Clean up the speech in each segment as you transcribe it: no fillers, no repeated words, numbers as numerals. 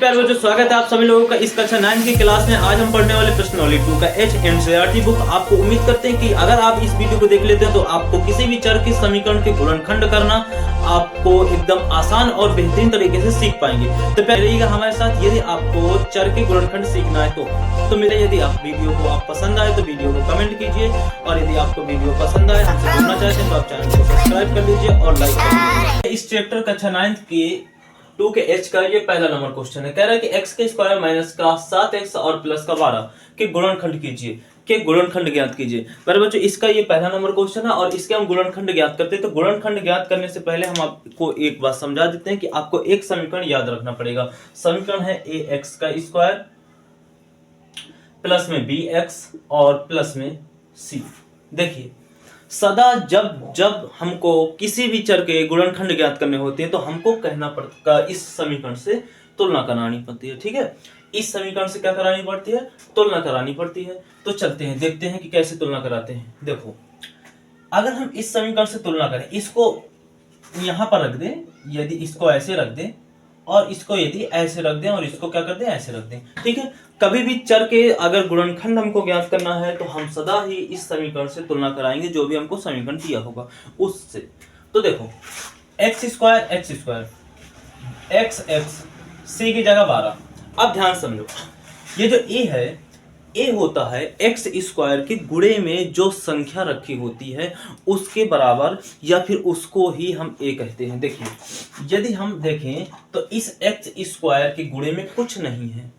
प्यारे बच्चों, स्वागत है आप सभी लोगों का इस कक्षा 9 की क्लास में। आज हम पढ़ने वाले प्रश्नावली 2 का एनसीईआरटी बुक। आपको उम्मीद करते हैं कि अगर आप इस वीडियो को देख लेते हैं तो आपको किसी भी चर के समीकरण के गुणनखंड करना आपको एकदम आसान और बेहतरीन तरीके से सीख पाएंगे। तो रहिएगा हमारे साथ। यदि आपको चर के गुणनखंड सीखना है तो मेरे यदि आप वीडियो को आप पसंद आए तो वीडियो को कमेंट कीजिए, और यदि आपको वीडियो पसंद आए, हमसे जुड़ना चाहते हैं तो आप चैनल को सब्सक्राइब कर लीजिए और लाइक कर लीजिए। इस चैप्टर कक्षा 9 के 2 के h का ये पहला नंबर क्वेश्चन है। कह रहा है कि x के स्क्वायर माइनस का 7x और प्लस का 12 के गुणनखंड कीजिए, के गुणनखंड ज्ञात कीजिए। पर बच्चों इसका ये पहला नंबर क्वेश्चन है और इसके हम गुणनखंड ज्ञात करते हैं। तो गुणनखंड ज्ञात करने से पहले हम आपको एक बात समझा देते हैं कि आपको एक समीकरण याद रखना पड़ेगा। समीकरण है ax का स्क्वायर प्लस में bx और प्लस में c। देखिए सदा जब हमको किसी भी चर के गुणनखंड ज्ञात करने होते हैं तो हमको कहना पड़ता है इस समीकरण से तुलना करानी पड़ती है। ठीक है, इस समीकरण से क्या करानी पड़ती है? तुलना करानी पड़ती है। तो चलते हैं देखते हैं कि कैसे तुलना कराते हैं। देखो अगर हम इस समीकरण से तुलना करें, इसको यहां पर रख दें, यदि इसको ऐसे रख दें और इसको यदि ऐसे रख दें और इसको क्या कर दें, ऐसे रख दें। ठीक है, कभी भी चर के अगर गुणनखंड हमको ज्ञात करना है तो हम सदा ही इस समीकरण से तुलना कराएंगे, जो भी हमको समीकरण दिया होगा उससे। तो देखो एक्स स्क्वायर एक्स सी की जगह 12। अब ध्यान समझो, ये जो ए है, ए होता है एक्स स्क्वायर के गुणे में जो संख्या रखी होती है उसके बराबर, या फिर उसको ही हम ए कहते हैं। देखिए यदि हम देखें तो इस एक्स स्क्वायर के गुणे में कुछ नहीं है,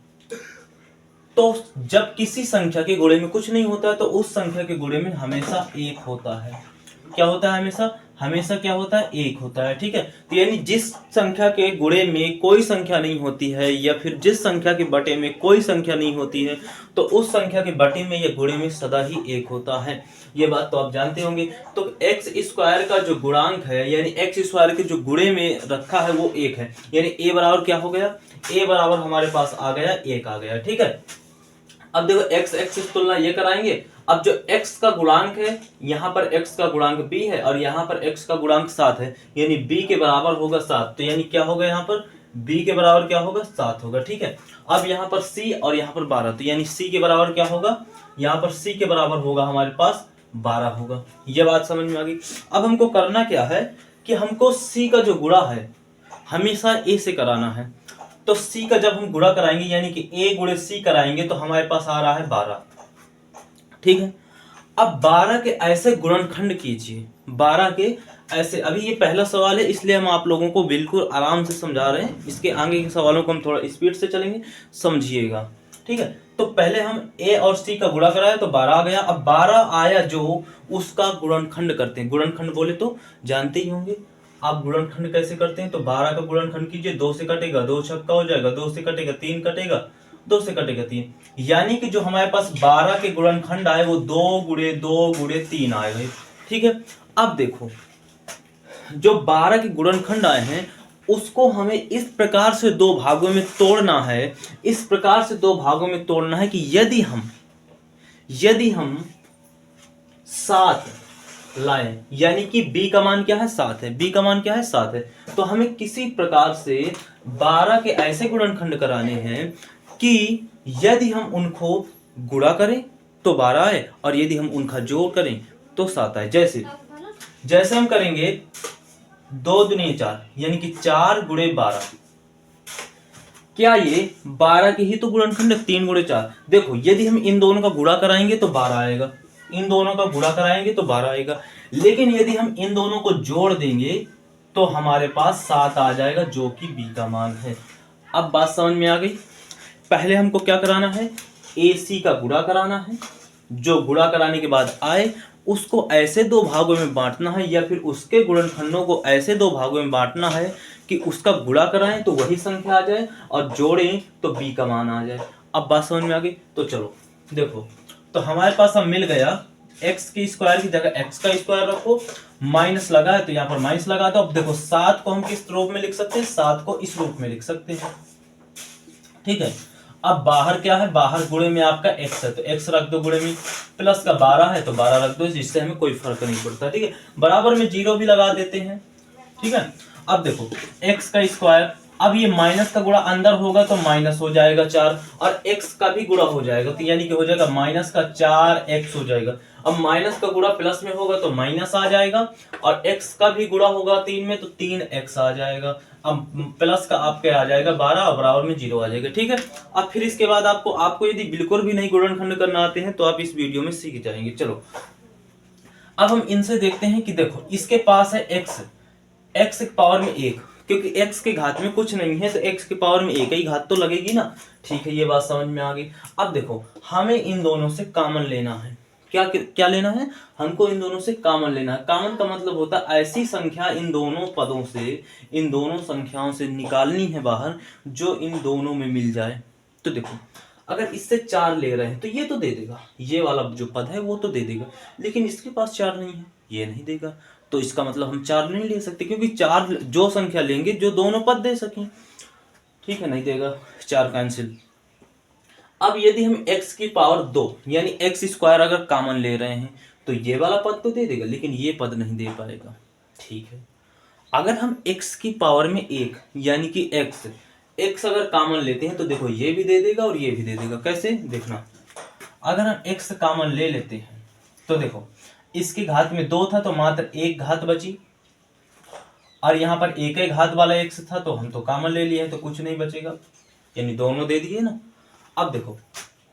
तो जब किसी संख्या के गुणे में कुछ नहीं होता है तो उस संख्या के गुणे में हमेशा एक होता है। क्या होता है? हमेशा क्या होता है? एक होता है। ठीक है, तो यानी जिस संख्या के गुणे में कोई संख्या नहीं होती है या फिर जिस संख्या के बटे में कोई संख्या नहीं होती है तो उस संख्या के बटे में या गुणे में सदा ही एक होता है। ये बात तो आप जानते होंगे। तो एक्स स्क्वायर का जो गुणांक है, यानी एक्स स्क्वायर के जो गुणे में रखा है वो एक है, यानी ए बराबर क्या हो गया? ए बराबर हमारे पास आ गया, एक आ गया। ठीक है, अब देखो एक्स से तुलना ये कराएंगे। अब जो x का गुणांक है, यहाँ पर x का गुणांक b है और यहाँ पर x का गुणांक 7 है, यानी b के बराबर होगा 7। तो यानी क्या होगा? यहाँ पर b के बराबर क्या होगा? 7 होगा। ठीक है, अब यहाँ पर c और यहाँ पर 12, तो यानी c के बराबर क्या होगा? यहाँ पर c के बराबर होगा हमारे पास 12 होगा। ये बात समझ में आ गई। अब हमको करना क्या है कि हमको c का जो गुणा है हमेशा a से कराना है। तो c का जब हम गुणा कराएंगे, यानी कि a गुणे c कराएंगे, तो हमारे पास आ रहा है 12। ठीक है, अब 12 के ऐसे गुणनखंड कीजिए, 12 के ऐसे। अभी ये पहला सवाल है इसलिए हम आप लोगों को बिल्कुल आराम से समझा रहे हैं। इसके आगे के सवालों को हम थोड़ा स्पीड से चलेंगे, समझिएगा। ठीक है, तो पहले हम a और c का गुणा कराया तो 12 आ गया। अब 12 आया जो, उसका गुणनखंड करते हैं। गुणनखंड बोले तो जानते ही होंगे आप गुणनखंड कैसे करते हैं। तो 12 का गुणनखंड कीजिए, 2 से कटेगा 2 छक्का हो जाएगा, 2 से कटेगा 3 कटेगा, 2 से कटेगा 3, यानी कि जो हमारे पास 12 के गुणनखंड आए वो 2 गुणे 2 गुणे 3 आए। ठीक है, अब देखो जो 12 के गुणनखंड आए हैं उसको हमें इस प्रकार से दो भागों में तोड़ना है, इस प्रकार से दो भागों में तोड़ना है कि यदि हम 7 लाएं, यानी कि b का मान क्या है? 7 है। b का मान क्या है? 7 है। तो हमें किसी प्रकार से 12 के ऐसे गुणनखंड कराने हैं कि यदि हम उनको गुणा करें तो 12 आए और यदि हम उनका जोड़ करें तो 7 आए। जैसे हम करेंगे 2 दूनी 4, यानी कि 4 गुणे 12। क्या ये 12 के ही तो गुणनखंड है? 3 गुणे 4। देखो यदि हम इन दोनों का गुणा कराएंगे तो 12 आएगा, इन दोनों का गुणा कराएंगे तो 12 आएगा, लेकिन यदि हम इन दोनों को जोड़ देंगे तो हमारे पास 7 आ जाएगा, जो कि b का मान है। अब बात समझ में आ गई। पहले हमको क्या कराना है? ac का गुणा कराना है, जो गुणा कराने के बाद आए उसको ऐसे दो भागों में बांटना है, या फिर उसके गुणनखंडों को ऐसे दो भागों में बांटना है कि उसका गुणा कराएं तो वही संख्या आ जाए और जोड़ें तो b का मान आ जाए। अब बात समझ में आ गई। तो चलो देखो, तो हमारे पास अब मिल गया x के स्क्वायर की जगह x का स्क्वायर रखो, माइनस लगा है तो यहाँ पर माइनस लगा दो। अब देखो 7 को हम किस रूप में लिख सकते हैं? 7 को इस रूप में लिख सकते हैं। ठीक है, अब बाहर क्या है? बाहर गुणे में आपका x है तो x रख दो गुणे में, प्लस का 12 है तो 12 रख दो, जिससे हमें कोई फर्क नहीं पड़ता। ठीक है, बराबर में 0 भी लगा देते हैं। ठीक है, अब देखो x का स्क्वायर अब ये माइनस का गुणा अंदर होगा तो माइनस हो जाएगा 4, और x का भी गुणा हो जाएगा, तो यानी कि हो जाएगा माइनस का 4x हो जाएगा। अब माइनस का गुणा प्लस में होगा तो माइनस आ जाएगा, और x का भी गुणा होगा 3 में तो 3x आ जाएगा। अब प्लस का आपके आ जाएगा 12 और बराबर में 0 आ जाएगा। ठीक है, अब फिर इसके बाद आपको यदि बिल्कुल भी नहीं गुणनखंड करना आते हैं तो आप इस वीडियो में सीख जाएंगे। चलो अब हम इनसे देखते हैं कि देखो इसके पास है x की पावर में 1, क्योंकि x के घात में कुछ नहीं है तो x की पावर में 1 ही घात तो लगेगी ना। ठीक है, ये बात समझ में आ गई। अब देखो हमें इन दोनों से कॉमन लेना है। क्या लेना है? हमको इन दोनों से कॉमन लेना है। कॉमन का मतलब होता है ऐसी संख्या इन दोनों पदों से, इन दोनों संख्याओं से निकालनी है बाहर जो इन दोनों में मिल जाए। तो देखो अगर इससे 4 ले रहे हैं तो ये तो दे देगा, ये वाला जो पद है वो तो दे देगा, लेकिन इसके पास 4 नहीं है, ये नहीं देगा। तो इसका मतलब हम 4 नहीं ले सकते, क्योंकि 4 जो संख्या लेंगे जो दोनों पद दे सकें। ठीक है, नहीं देगा, 4 कैंसिल। अब यदि हम x की पावर 2 यानी x स्क्वायर अगर कॉमन ले रहे हैं तो ये वाला पद तो दे देगा, लेकिन ये पद नहीं दे पाएगा। ठीक है, अगर हम x की पावर में 1 यानी कि x अगर कॉमन लेते हैं तो देखो ये भी दे देगा और ये भी दे देगा। कैसे देखना, अगर हम x कॉमन ले लेते हैं तो देखो इसके घात में 2 था तो मात्र 1 घात बची, और यहाँ पर एक ही घात वाला x था तो हम तो कॉमन ले लिए तो कुछ नहीं बचेगा, यानी दोनों दे दिए ना। अब देखो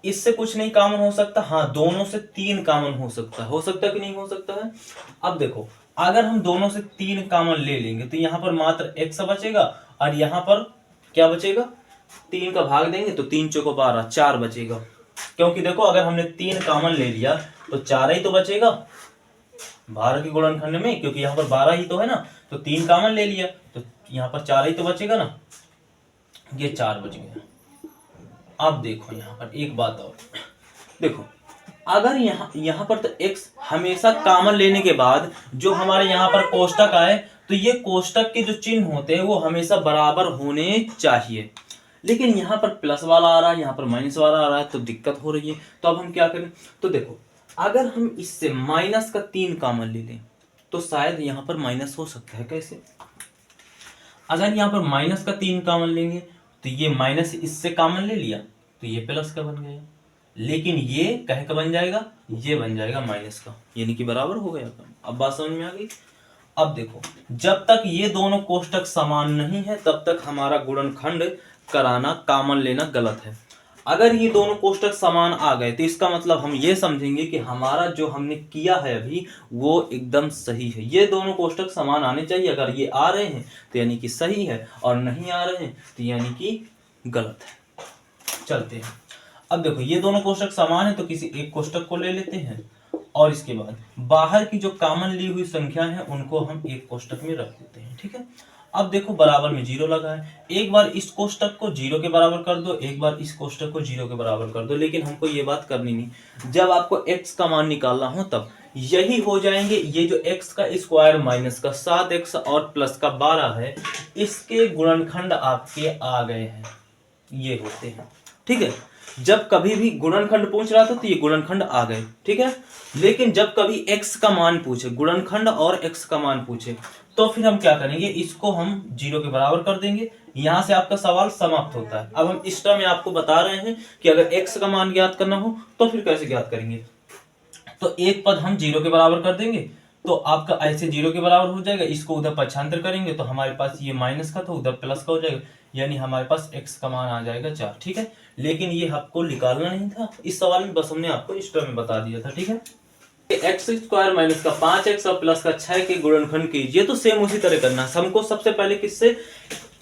इससे कुछ नहीं कॉमन हो सकता, हाँ दोनों से 3 कॉमन हो सकता है कि नहीं हो सकता है। अब देखो अगर हम दोनों से 3 कॉमन ले लेंगे तो यहाँ पर मात्र x बचेगा, और यहाँ पर क्या बचेगा, 3 का भाग देंगे तो 3 चौको 12, 4 बचेगा। क्योंकि देखो अगर हमने 3 कॉमन ले लिया तो 4 ही तो बचेगा 12 के गुणनखंड में, क्योंकि यहाँ पर 12 ही तो है ना, तो 3 कॉमन ले लिया तो यहाँ पर 4 ही तो बचेगा ना, ये 4 बच गया। अब देखो यहाँ पर एक बात और देखो, अगर यहाँ पर तो x हमेशा कॉमन लेने के बाद जो हमारे यहाँ पर कोष्टक आए तो ये कोष्टक के जो चिन्ह होते हैं वो हमेशा बराबर होने चाहिए, लेकिन यहाँ पर प्लस वाला आ रहा है, यहाँ पर माइनस वाला आ रहा है, तो दिक्कत हो रही है। तो अब हम क्या करें, तो देखो अगर हम इससे माइनस का 3 कॉमन ले लें तो शायद यहाँ पर माइनस हो सकता है। कैसे, अगर यहाँ पर माइनस का 3 कॉमन लेंगे तो ये माइनस इससे कॉमन ले लिया तो ये प्लस का बन गया, लेकिन ये कहे का बन जाएगा, ये बन जाएगा माइनस का, यानी कि बराबर हो गया। अब बात समझ में आ गई। अब देखो जब तक ये दोनों कोष्टक समान नहीं है तब तक हमारा गुणनखंड कराना, कॉमन लेना गलत है। अगर ये दोनों कोष्टक समान आ गए तो इसका मतलब हम ये समझेंगे कि हमारा जो हमने किया है अभी वो एकदम सही है। ये दोनों कोष्टक समान आने चाहिए, अगर ये आ रहे हैं तो यानी कि सही है, और नहीं आ रहे हैं तो यानी कि गलत है। चलते हैं, अब देखो ये दोनों कोष्टक समान है तो किसी एक कोष्टक को ले लेते हैं, और इसके बाद बाहर की जो कॉमन ली हुई संख्या है उनको हम एक कोष्टक में रख देते हैं। ठीक है, अब देखो बराबर में 0 लगा है, एक बार इस कोष्टक को 0 के बराबर कर दो, एक बार इस कोष्टक को 0 के बराबर कर दो, लेकिन हमको ये बात करनी नहीं। जब आपको x का मान निकालना हो तब यही हो जाएंगे। ये जो x का स्क्वायर माइनस का 7x और प्लस का 12 है, इसके गुणनखंड आपके आ गए हैं, ये होते हैं। ठीक है, जब कभी भी गुणनखंड पूछ रहा था तो ये गुणनखंड आ गए। ठीक है, लेकिन जब कभी x का मान पूछे, गुणनखंड और x का मान पूछे, तो फिर हम क्या करेंगे, इसको हम 0 के बराबर कर देंगे। यहां से आपका सवाल समाप्त होता है। अब हम इस टर्म में आपको बता रहे हैं कि अगर x का मान ज्ञात करना हो तो फिर कैसे ज्ञात करेंगे। तो एक पद हम 0 के बराबर कर देंगे तो आपका ऐसे 0 के बराबर हो जाएगा, इसको उधर पक्षांतर करेंगे तो हमारे पास ये माइनस का था उधर प्लस का हो जाएगा, यानी हमारे पास x का मान आ जाएगा 4। ठीक है, लेकिन ये आपको निकालना नहीं था इस सवाल में, बस हमने आपको इस टर्म में बता दिया था। ठीक है, एक्स स्क्वायर माइनस का 5x और प्लस का 6 के गुणनखंड कीजिए, तो सेम उसी तरह करना है हमको। सबसे पहले किससे,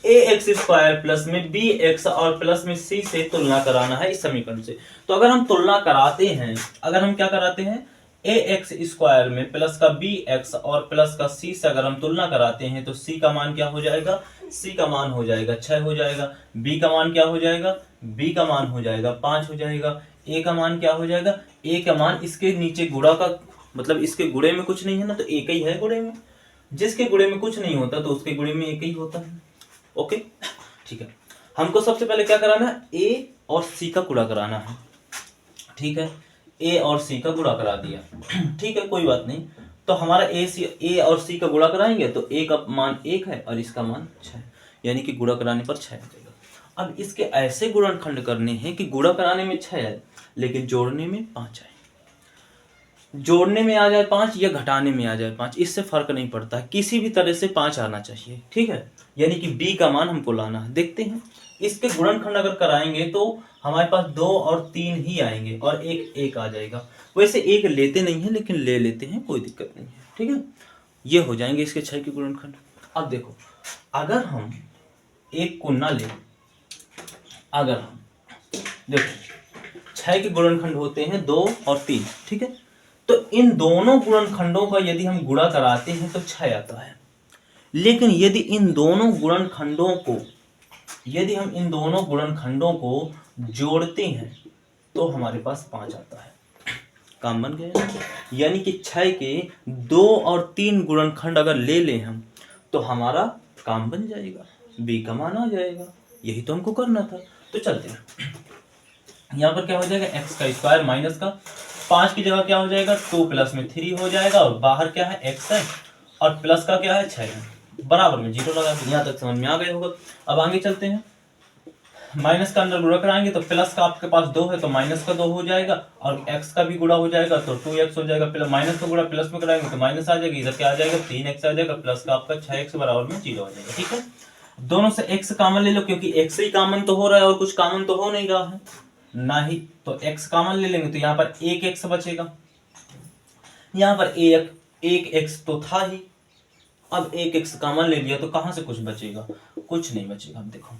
ax स्क्वायर प्लस में bx और प्लस में c से तुलना कराना है इस समीकरण से। तो अगर हम तुलना कराते हैं, अगर हम क्या कराते हैं, ax स्क्वायर में प्लस का bx और प्लस का c से अगर हम तुलना कराते हैं तो c का मान क्या हो जाएगा, c का मान हो जाएगा 6 हो जाएगा, b का मान क्या हो जाएगा, b का मान हो जाएगा 5 हो जाएगा, a का मान क्या हो जाएगा, a का मान इसके नीचे गुणा का मतलब इसके गुणे में कुछ नहीं है ना, तो एक ही है गुणे में, जिसके गुणे में कुछ नहीं होता तो उसके गुणे में एक ही होता है। ओके, ठीक है, हमको सबसे पहले क्या कराना है, a और c का गुणा कराना है। ठीक है, a और c का गुणा करा दिया। ठीक है, कोई बात नहीं। तो हमारा a और c का गुणा कराएंगे तो a का मान 1 है और इसका मान 6 है, यानी कि गुणा कराने पर 6 आ जाएगा। अब इसके ऐसे गुणनखंड करने हैं कि गुणा कराने में 6 आए लेकिन जोड़ने में 5 आए। जोड़ने में आ जाए 5 या घटाने में आ जाए 5, इससे फर्क नहीं पड़ता, किसी भी तरह से 5 आना चाहिए, ठीक है। यानी कि b का मान हमको लाना है। देखते हैं इसके गुणनखंड अगर कराएंगे तो हमारे पास 2 और 3 ही आएंगे और एक आ जाएगा। वैसे एक लेते नहीं है लेकिन ले लेते हैं, कोई दिक्कत नहीं है, ठीक है। ये हो जाएंगे इसके 6 के गुणनखंड। अब देखो अगर हम एक को ना ले, अगर हम देखो 6 के गुणनखंड होते हैं 2 और 3, ठीक है। तो इन दोनों गुणनखंडों का यदि हम गुणा कराते हैं तो 6 आता है, लेकिन यदि इन दोनों गुणनखंडों को जोड़ते हैं तो हमारे पास 5 आता है। काम बन गया। यानी कि 6 के 2 और 3 गुणनखंड अगर ले लें हम तो हमारा काम बन जाएगा, b का मान आ जाएगा। यही तो हमको करना था। तो चलते हैं, यहाँ पर क्या हो जाएगा x का स्क्वायर माइनस का 5 की जगह क्या हो जाएगा 2 प्लस में 3 हो जाएगा, और बाहर क्या है x है और प्लस का क्या है 6 है, बराबर में 0 लगा। यहाँ तक समझ में आ गए होगा। अब आगे चलते हैं, माइनस का अंदर गुणा कराएंगे तो प्लस का आपके पास 2 है तो माइनस का 2 हो जाएगा, और x का भी गुणा हो जाएगा तो 2x हो जाएगा। माइनस का गुणा प्लस में कराएंगे तो माइनस आ जाएगा, इधर क्या आ जाएगा 3x आ जाएगा, प्लस का आपका 6x बराबर में 0 हो जाएगा, ठीक है। दोनों से x कॉमन ले लो, क्योंकि x ही कॉमन तो हो रहा है और कुछ कॉमन तो हो नहीं रहा है ना ही, तो x कॉमन ले लेंगे तो यहाँ पर एक x बचेगा, यहाँ पर एक x तो था ही। अब एक x कॉमन ले लिया तो कहां से कुछ बचेगा, कुछ नहीं बचेगा। अब देखो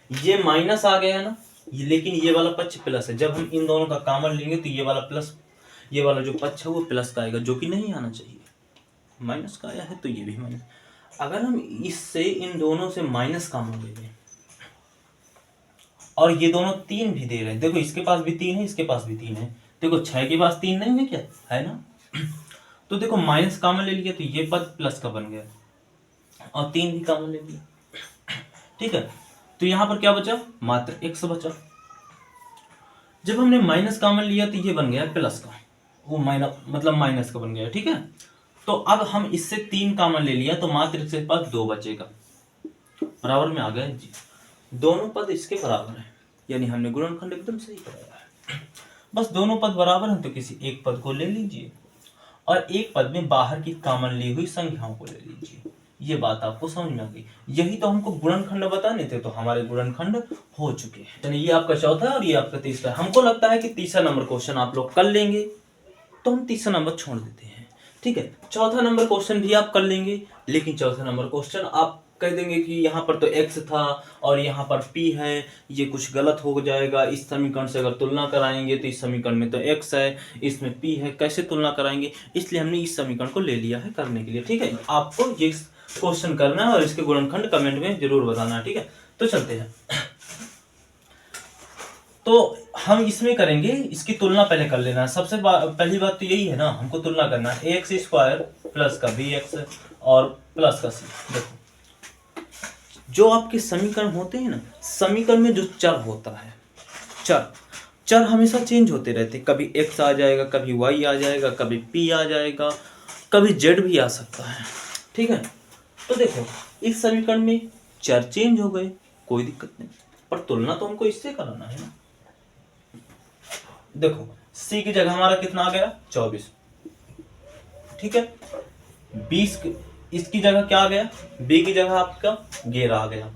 ये माइनस आ गया है ना, लेकिन ये वाला पक्ष प्लस है। जब हम इन दोनों का कॉमन लेंगे तो ये वाला प्लस, ये वाला जो पक्ष है वो प्लस का आएगा, जो कि नहीं आना चाहिए, माइनस का आया है तो ये भी माइनस। अगर हम इससे इन दोनों से माइनस कॉमन ले लें और ये दोनों 3 भी दे रहे हैं, देखो इसके पास भी 3 है, इसके पास भी 3 है, देखो 6 के पास 3 नहीं है क्या, है ना। तो देखो माइनस कॉमन ले लिया तो ये पद प्लस का बन गया और 3 भी कॉमन ले लिया, ठीक है। तो यहां पर क्या बचा, मात्र x बचा। जब हमने माइनस कॉमन लिया तो ये बन गया प्लस का, वो माइनस का बन गया, ठीक है। तो अब हम इससे 3 कॉमन ले लिया तो मात्र इसके पास 2 बचेगा, बराबर में आ गया जी। दोनों पद इसके बराबर है, यानी हमने गुणनखंड एकदम सही कराया है। बस दोनों पद बराबर हैं तो किसी एक पद को ले लीजिए और एक पद में बाहर की कॉमन ली हुई संख्याओं को ले लीजिए। ये बात आपको समझ में आ गई। यही तो हमको गुणनखंड बताने थे, तो हमारे गुणनखंड हो चुके हैं। ये आपका चौथा और ये आपका तीसरा। हमको लगता है कि तीसरा नंबर क्वेश्चन आप लोग कर लेंगे, तो हम तीसरा नंबर छोड़ देते हैं, ठीक है। चौथा नंबर क्वेश्चन भी आप कर लेंगे, लेकिन चौथा नंबर क्वेश्चन आप कह देंगे कि यहाँ पर तो x था और यहाँ पर p है, ये कुछ गलत हो जाएगा। इस समीकरण से अगर तुलना कराएंगे तो इस समीकरण में तो x है, इसमें p है, कैसे तुलना कराएंगे, इसलिए हमने इस समीकरण को ले लिया है करने के लिए, ठीक है। आपको ये क्वेश्चन करना है और इसके गुणनखंड कमेंट में जरूर बताना है, ठीक है। तो चलते हैं, तो हम इसमें करेंगे, इसकी तुलना पहले कर लेना है। सबसे पहली बात तो यही है ना, हमको तुलना करना है ax स्क्वायर प्लस का bx और प्लस का c। देखो जो आपके समीकरण होते हैं ना, समीकरण में जो चर होता है, चर हमेशा चेंज होते रहते, कभी x आ जाएगा, कभी y आ जाएगा, कभी p आ जाएगा, कभी z भी आ सकता है, ठीक है। तो देखो इस समीकरण में चर चेंज हो गए, कोई दिक्कत नहीं, पर तुलना तो हमको इससे कराना है ना। देखो c की जगह हमारा कितना आ गया 24, ठीक है। 20 इसकी जगह क्या आ गया, b की जगह आपका 11 आ गया,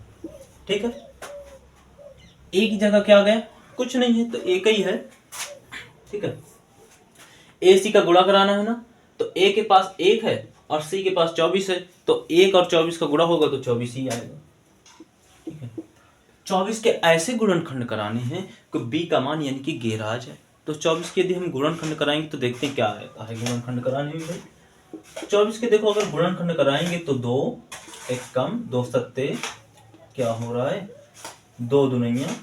ठीक है। a की जगह क्या आ गया, कुछ नहीं है तो एक ही है, ठीक है। ac का गुणा कराना है ना, तो a के पास 1 है और c के पास 24 है, तो 1 और 24 का गुणा होगा तो 24 ही आएगा, ठीक है। 24 के ऐसे गुणनखंड कराने हैं कि b का मान यानी कि 11 आ जाए। तो 24 के यदि हम गुणनखंड कराएंगे तो देखते हैं क्या आता है गुणनखंड कराने में। 24 के देखो अगर गुणनखंड कराएंगे तो 2 एक कम 2 सत्ते क्या हो रहा है 2 दुनिया,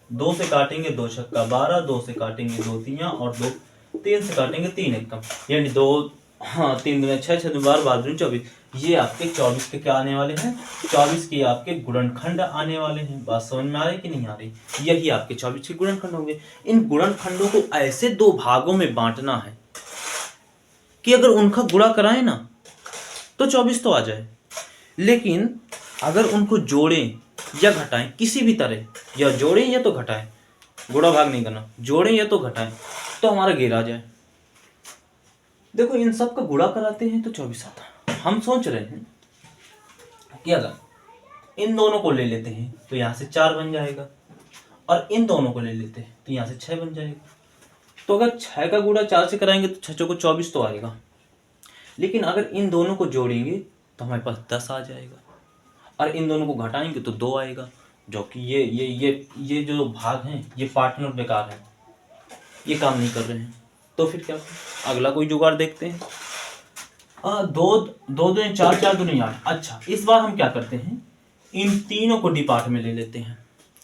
2 से काटेंगे 2 छक्का 12, 2 से काटेंगे 2 तिया और 2 3 से काटेंगे 3 एक कम, यानी 2 3 दुनिया 6 6 12 12 दूनी 24। ये आपके 24 के क्या आने वाले हैं, 24 के आपके गुणनखंड आने वाले हैं। बात समझ में आ रही कि नहीं आ रही, यही आपके 24 के गुणनखंड होंगे। इन गुणनखंडों को ऐसे 2 भागों में बांटना है कि अगर उनका गुणा कराएं ना तो 24 तो आ जाए, लेकिन अगर उनको जोड़ें या घटाएं किसी भी तरह, या जोड़ें या तो घटाएं, गुणा भाग नहीं करना, जोड़ें या तो घटाएं, तो हमारा घेर आ जाए। देखो इन सब का गुणा कराते हैं तो 24 आता। हम सोच रहे हैं कि अगर इन दोनों को ले लेते हैं तो यहाँ से 4 बन जाएगा, और इन दोनों को ले लेते हैं तो यहाँ से 6 बन जाएगा। तो अगर 6 का गुणा 4 से कराएंगे तो 6 को 24 तो आएगा, लेकिन अगर इन दोनों को जोड़ेंगे तो हमारे पास 10 आ जाएगा, और इन दोनों को घटाएंगे तो 2 आएगा, जो कि ये जो भाग हैं ये पार्टनर बेकार है, ये काम नहीं कर रहे हैं। तो फिर क्या, अगला कोई जुगाड़ देखते हैं। 2 दूनी 4, 4 दूनी 8। अच्छा इस बार हम क्या करते हैं, इन तीनों को डी पार्ट में ले लेते हैं,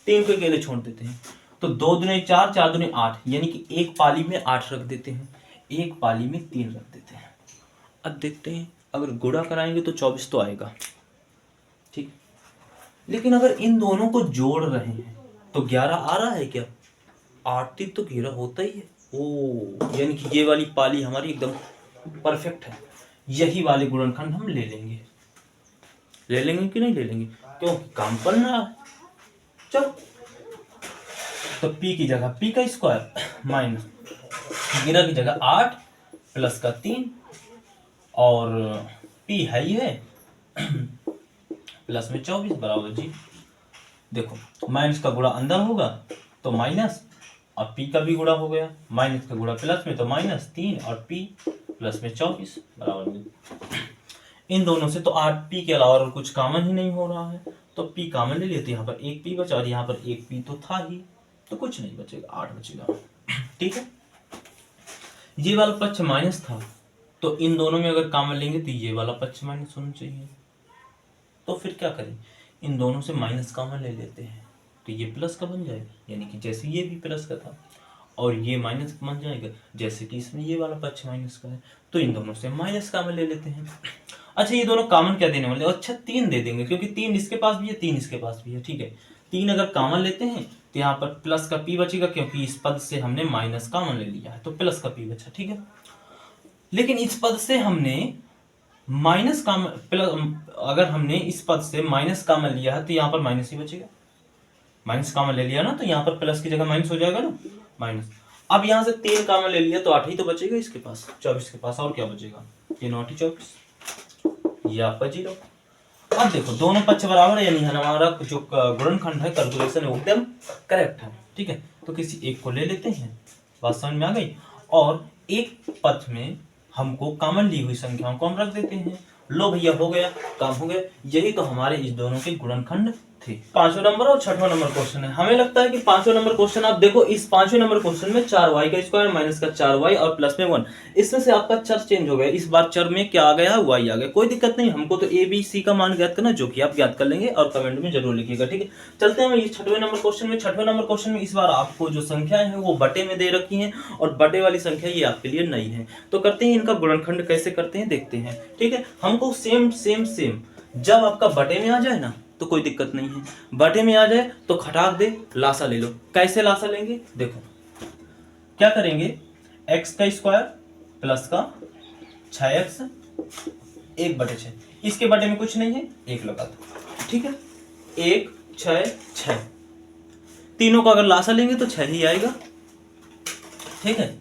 3 को अकेले छोड़ देते हैं। तो 2 दूनी 4, 4 दूनी 8, यानी कि एक पाली में 8 रख देते हैं, एक पाली में 3 रख देते हैं। अब देखते हैं अगर गुणा कराएंगे तो 24 तो आएगा, ठीक। लेकिन अगर इन दोनों को जोड़ रहे हैं तो 11 आ रहा है क्या, 8 3 तो घेरा होता ही है। ओ यानी कि ये वाली पाली हमारी एकदम परफेक्ट है, यही वाले गुणनखंड हम ले लेंगे कि नहीं ले लेंगे, क्योंकि काम करना है। चलो तो p की जगह p का स्क्वायर माइनस गिरा की जगह 8 प्लस का 3, और p है ही है प्लस में 24 बराबर जी। देखो माइनस का गुणा अंदर होगा तो माइनस, और p का भी गुणा हो गया, माइनस का गुणा प्लस में तो माइनस 3, और p प्लस में 24 बराबर में। इन दोनों से तो 8p के अलावा और कुछ कॉमन ही नहीं हो रहा है, तो p कॉमन ले लेते हैं। यहाँ पर एक p बचा और यहाँ पर एक p तो था ही, तो कुछ नहीं बचेगा, 8 बचेगा, ठीक है। ये वाला पक्ष माइनस था, तो इन दोनों में अगर कॉमन लेंगे तो ये वाला पक्ष माइनस होना चाहिए। तो फिर क्या करें, इन दोनों से माइनस कॉमन ले लेते हैं, तो ये प्लस का बन जाएगा, यानी कि जैसे ये भी प्लस का था, और ये माइनस बन जाएगा जैसे कि इसमें ये वाला पक्ष माइनस का है। तो इन दोनों से माइनस कॉमन ले लेते हैं। अच्छा ये दोनों कॉमन क्या देने वाले, अच्छा 3 दे देंगे, क्योंकि 3 इसके पास भी है 3 इसके पास भी है, ठीक है। 3 अगर कॉमन लेते हैं तो यहाँ पर प्लस का p बचेगा, क्योंकि इस पद से हमने माइनस कॉमन ले लिया है, तो प्लस का p बचा, ठीक है। लेकिन इस पद से हमने माइनस कॉमन, प्लस अगर हमने इस पद से माइनस कॉमन लिया है तो यहाँ पर माइनस ही बचेगा, माइनस कॉमन ले लिया ना, तो यहाँ पर प्लस की जगह माइनस हो जाएगा ना, माइनस। अब यहाँ से 3 कॉमन ले लिया तो 8 ही तो बचेगा इसके पास, 24 के पास, और क्या बचेगा, 3 8 24, या आपका 0। अब देखो दोनों पक्ष बराबर है, यानी हमारा जो गुणनखंड है कैलकुलेशन है एकदम करेक्ट है, ठीक है। तो किसी एक को ले लेते हैं, बात समझ में आ गई। और एक पथ में हमको कॉमन ली हुई संख्याओं को हम रख देते हैं। लो भैया हो गया, काम हो गया। यही तो हमारे इस दोनों के गुणनखंड थे। 5वां नंबर और 6वां नंबर क्वेश्चन है। हमें लगता है कि 5वां नंबर क्वेश्चन, आप देखो इस 5वें नंबर क्वेश्चन में 4y का स्क्वायर माइनस का 4y और प्लस में 1, इसमें से आपका चर चेंज हो गया। इस बार चर में क्या आ गया, y आ गया। कोई दिक्कत नहीं, हमको तो a b c का मान ज्ञात करना, जो कि आप ज्ञात कर लेंगे और कमेंट में जरूर लिखिएगा, ठीक है। चलते हैं इस 6वें नंबर क्वेश्चन में। 6वें नंबर क्वेश्चन में इस बार आपको जो संख्याएं हैं वो बटे में दे रखी हैं, और बटे वाली संख्या ये आपके लिए नई है। तो करते हैं इनका गुणनखंड कैसे करते हैं, देखते हैं, ठीक है। हमको सेम जब आपका बटे में आ जाए ना तो कोई दिक्कत नहीं है, बटे में आ जाए तो खटाक दे लासा ले लो। कैसे लासा लेंगे, देखो क्या करेंगे, x का स्क्वायर प्लस का 6x 1/6, इसके बटे में कुछ नहीं है, 1 लगा दो, ठीक है। 1 6 6, तीनों का अगर लासा लेंगे तो 6 ही आएगा, ठीक है।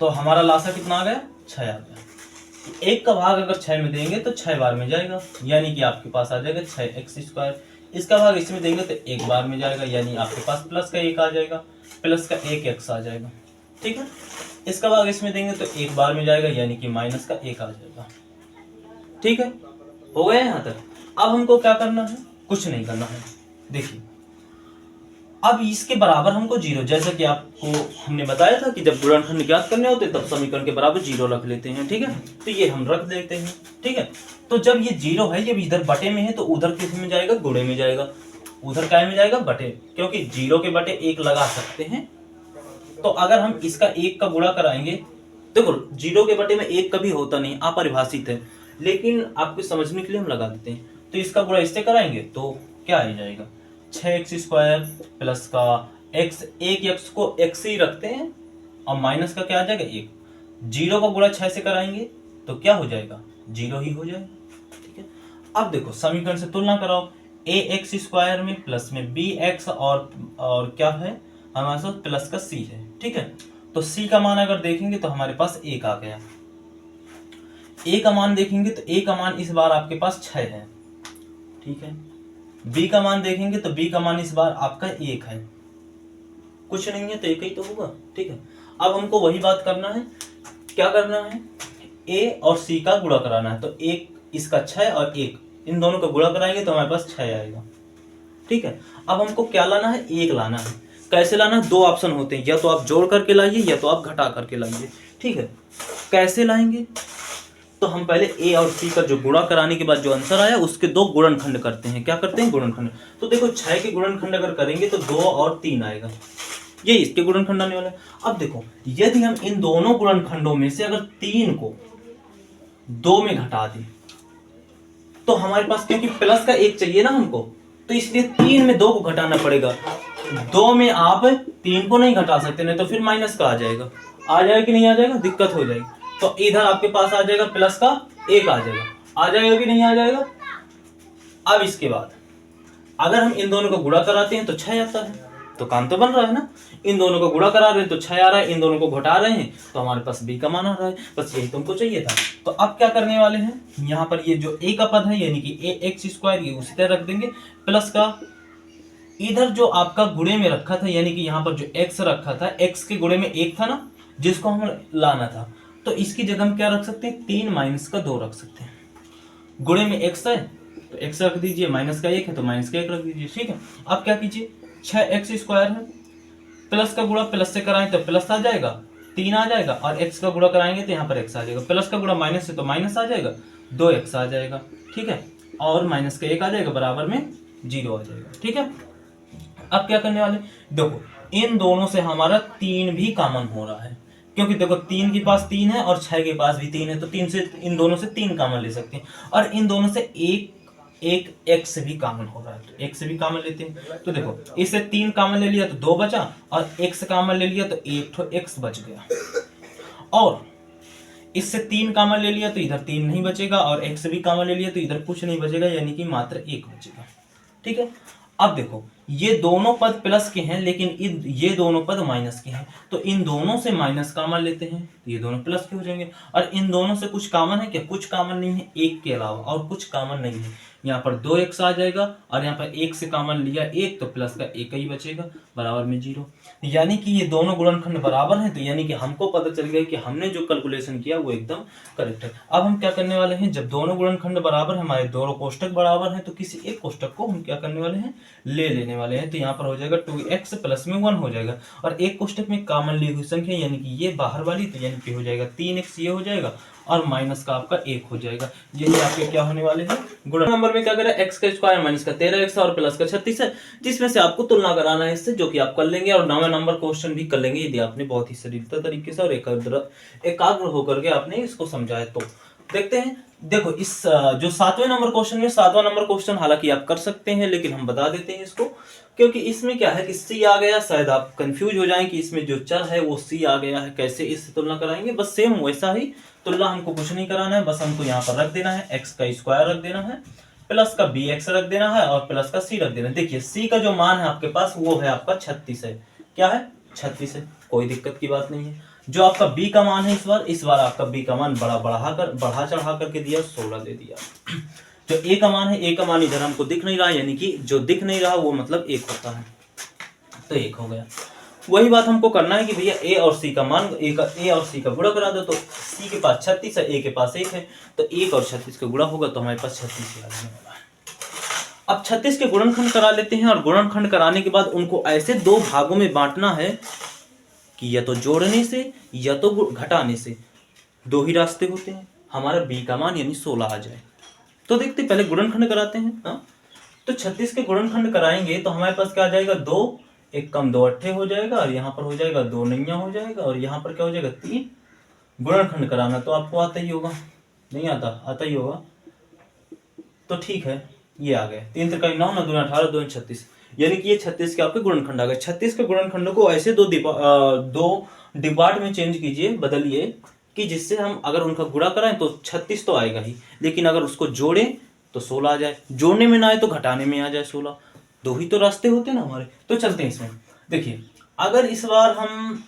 तो हमारा लासा कितना आ गया, 6 आ गया। 1 का भाग अगर 6 में देंगे तो 6 बार में जाएगा, यानी कि आपके पास आ जाएगा 6x स्क्वायर। इसका भाग इसमें देंगे तो 1 बार में जाएगा, यानी आपके पास प्लस का 1 आ जाएगा, प्लस का 1x आ जाएगा, ठीक है। इसका भाग इसमें देंगे तो 1 बार में जाएगा, यानी कि माइनस का 1 आ जाएगा, ठीक है। हो गया यहाँ तक। अब हमको क्या करना है, कुछ नहीं करना है। देखिए अब इसके बराबर हमको 0, जैसा कि आपको हमने बताया था कि जब गुणनखंड ज्ञात करने होते तब समीकरण के बराबर 0 रख लेते हैं, ठीक है। तो ये हम रख देते हैं, ठीक है। तो जब ये 0 है, जब इधर बटे में है तो उधर किस में जाएगा, गुणे में जाएगा। उधर क्या में जाएगा, बटे, क्योंकि 0 के बटे 1 लगा सकते हैं। तो अगर हम इसका 1 का गुणा कराएंगे, देखो 0 के बटे में 1 कभी होता नहीं, अपरिभाषित है, लेकिन आपको समझने के लिए हम लगा देते हैं। तो इसका गुणा इससे कराएंगे तो क्या आ जाएगा, 6x स्क्वायर प्लस का x, एक x को x ही रखते हैं, और माइनस का क्या आ जाएगा 1। 0 का गुणा 6 से कराएंगे तो क्या हो जाएगा, 0 ही हो जाएगा, ठीक है। अब देखो समीकरण से तुलना कराओ, ए एक्स स्क्वायर में प्लस में बी एक्स और क्या है हमारे पास प्लस का सी है। ठीक है, तो सी का मान अगर देखेंगे तो हमारे पास 1 आ गया। ए का मान देखेंगे तो ए का मान इस बार आपके पास 6 है। ठीक है, बी का मान देखेंगे तो बी का मान इस बार आपका 1 है, कुछ नहीं है तो 1 ही तो होगा। ठीक है, अब हमको वही बात करना है, क्या करना है, ए और सी का गुणा कराना है। तो 1 इसका 6 और 1 इन दोनों का गुणा कराएंगे तो हमारे पास 6 आएगा। ठीक है, अब हमको क्या लाना है, 1 लाना है। कैसे लाना है, 2 ऑप्शन होते हैं, या तो आप जोड़ करके लाइए या तो आप घटा करके लाइए। ठीक है, कैसे लाएंगे, तो हम पहले ए और सी का जो गुणा कराने के बाद जो आंसर आया उसके 2 गुणनखंड करते हैं। क्या करते हैं, गुणनखंड। तो देखो 6 के गुणनखंड अगर करेंगे तो 2 और 3 आएगा, ये इसके गुणनखंड आने वाला है। अब देखो यदि हम इन दोनों गुणनखंडों में से अगर 3 को 2 में घटा दें तो हमारे पास, क्योंकि प्लस का 1 चाहिए ना हमको, तो इसलिए 3 में 2 को घटाना पड़ेगा। 2 में आप 3 को नहीं घटा सकते, नहीं तो फिर माइनस का आ जाएगा कि नहीं आ जाएगा, दिक्कत हो जाएगी। तो इधर आपके पास आ जाएगा प्लस का 1 आ जाएगा कि नहीं आ जाएगा। अब इसके बाद अगर हम इन दोनों को गुणा कराते हैं तो 6 आता है, तो काम तो बन रहा है ना। इन दोनों को गुणा करा रहे हैं तो 6 आ रहा है, इन दोनों को घटा रहे हैं तो हमारे पास बी का मान आ रहा है। बस यही तुमको चाहिए था। तो अब क्या करने वाले हैं, यहाँ पर ये जो ए का पद है यानी कि ए एक्स स्क्वायर, ये उसी तरह रख देंगे। प्लस का इधर जो आपका गुणे में रखा था, यानी कि यहाँ पर जो एक्स रखा था, एक्स के गुणे में 1 था ना, जिसको हम लाना था, तो इसकी जगह हम क्या रख सकते हैं, 3 माइनस का 2 रख सकते हैं। गुणे में एक्स है तो एक्स रख दीजिए, माइनस का 1 है तो माइनस का 1 रख दीजिए। ठीक है, अब क्या कीजिए, 6x स्क्वायर है, प्लस का गुणा प्लस से कराएं तो प्लस आ जाएगा, 3 आ जाएगा, और x का गुणा कराएंगे तो यहाँ पर x आ जाएगा। प्लस का गुणा माइनस से तो माइनस आ जाएगा, 2x आ जाएगा। ठीक है, और माइनस का 1 आ जाएगा, बराबर में 0 आ जाएगा। ठीक है, अब क्या करने वाले, देखो इन दोनों से हमारा 3 भी कॉमन हो रहा है, क्योंकि देखो 3 के पास 3 है और 6 के पास भी 3 है, तो 3 से इन दोनों से 3 कॉमन ले सकते हैं, और इन दोनों से एक x भी कॉमन हो रहा है, तो x भी कॉमन लेते हैं। तो देखो इससे 3 कॉमन ले लिया तो 2 बचा, और x कॉमन ले लिया तो 1 ठो x बच गया, और इससे 3 कॉमन ले लिया तो इधर 3 नहीं बचेगा, और x भी कॉमन ले लिया तो इधर कुछ नहीं बचेगा, यानी कि मात्र 1 बचेगा। ठीक है, अब देखो ये दोनों पद प्लस के हैं लेकिन ये दोनों पद माइनस के हैं, तो इन दोनों से माइनस कॉमन लेते हैं तो ये दोनों प्लस के हो जाएंगे। और इन दोनों से कुछ कॉमन है क्या, कुछ कॉमन नहीं है, 1 के अलावा और कुछ कॉमन नहीं है। यहाँ पर 2x आ जाएगा, और यहाँ पर 1 से कॉमन लिया 1 तो प्लस का 1 ही बचेगा, बराबर में 0। यानी कि ये दोनों गुणनखंड बराबर हैं, तो यानी कि हमको पता चल गया कि हमने जो कैलकुलेशन किया वो एकदम करेक्ट है। अब हम क्या करने वाले हैं, जब दोनों गुणनखंड बराबर है, हमारे दोनों कोष्टक बराबर हैं, तो किसी एक कोष्टक को हम क्या करने वाले हैं, ले लेने वाले हैं। तो यहाँ पर हो जाएगा 2x प्लस में 1 हो जाएगा, और एक कोष्टक में कॉमन ली हुई संख्या यानी कि ये बाहर वाली, तो यानी कि हो जाएगा 3x, ये हो जाएगा, और माइनस का आपका 1 हो जाएगा। यही आपके क्या होने वाले हैं, गुणा नंबर में क्या करें, x का स्क्वायर माइनस का 13x और प्लस का 36 है, जिसमें से आपको तुलना कराना है इससे, जो कि आप कर लेंगे, और 9वें नंबर क्वेश्चन भी कर लेंगे यदि आपने बहुत ही सटीकता तरीके से और एकाग्र होकर के आपने इसको समझाया तो। देखते हैं, देखो इस जो 7वें नंबर क्वेश्चन में, 7वां नंबर क्वेश्चन हालांकि आप कर सकते हैं, लेकिन हम बता देते हैं इसको, क्योंकि इसमें क्या है कि सी आ गया, शायद आप कंफ्यूज हो जाएं कि इसमें जो चर है वो सी आ गया है, कैसे इससे तुलना कराएंगे। बस सेम वैसा ही तुलना, हमको कुछ नहीं कराना है, बस हमको यहाँ पर रख देना है x का स्क्वायर रख देना है, प्लस का bx रख देना है, और प्लस का c रख देना है। देखिए c का जो मान है आपके पास वो है आपका 36 है, क्या है 36 है, कोई दिक्कत की बात नहीं है। जो आपका b का मान है इस बार आपका b का मान बढ़ा चढ़ा करके दिया, 16 दे दिया। जो a का मान है, a का मान इधर हमको दिख नहीं रहा, यानी कि जो दिख नहीं रहा वो मतलब 1 होता है, तो 1 हो गया। वही बात हमको करना है कि भैया a और c का मान, a और c का गुणा करा दो, तो c के पास 36 है, a के पास 1 है, तो 1 और 36 का गुणा होगा तो हमारे पास 36 आ जाने वाला है। अब 36 के गुणनखंड करा लेते हैं, और गुणनखंड कराने के बाद उनको ऐसे 2 भागों में बांटना है कि या तो जोड़ने से या तो घटाने से, 2 ही रास्ते होते हैं, हमारा b का मान यानी 16 आ जाए। तो देखते पहले गुणनखंड कराते हैं। हाँ, तो 36 के गुणनखंड कराएंगे तो हमारे पास क्या आ जाएगा, 2 1 कम 2 अट्ठे हो जाएगा, और यहाँ पर हो जाएगा 2 नैया हो जाएगा, और यहाँ पर क्या हो जाएगा 3। गुणनखंड कराना तो आपको आता ही होगा, नहीं आता ही होगा, तो ठीक है, ये आ गए 3 3 9 9 2 18 2 36, यानी कि ये 36 के आपके गुणनखंड आ गए। 36 के गुणनखंड को ऐसे दो डिपार्ट में चेंज कीजिए, बदलिए, कि जिससे हम अगर उनका गुणा कराएं तो 36 तो आएगा ही, लेकिन अगर उसको जोड़ें तो 16 आ जाए, जोड़ने में ना आए तो घटाने में आ जाए 16। दो ही तो रास्ते होते हैं ना हमारे। तो चलते हैं इसमें। देखिए अगर इस बार हम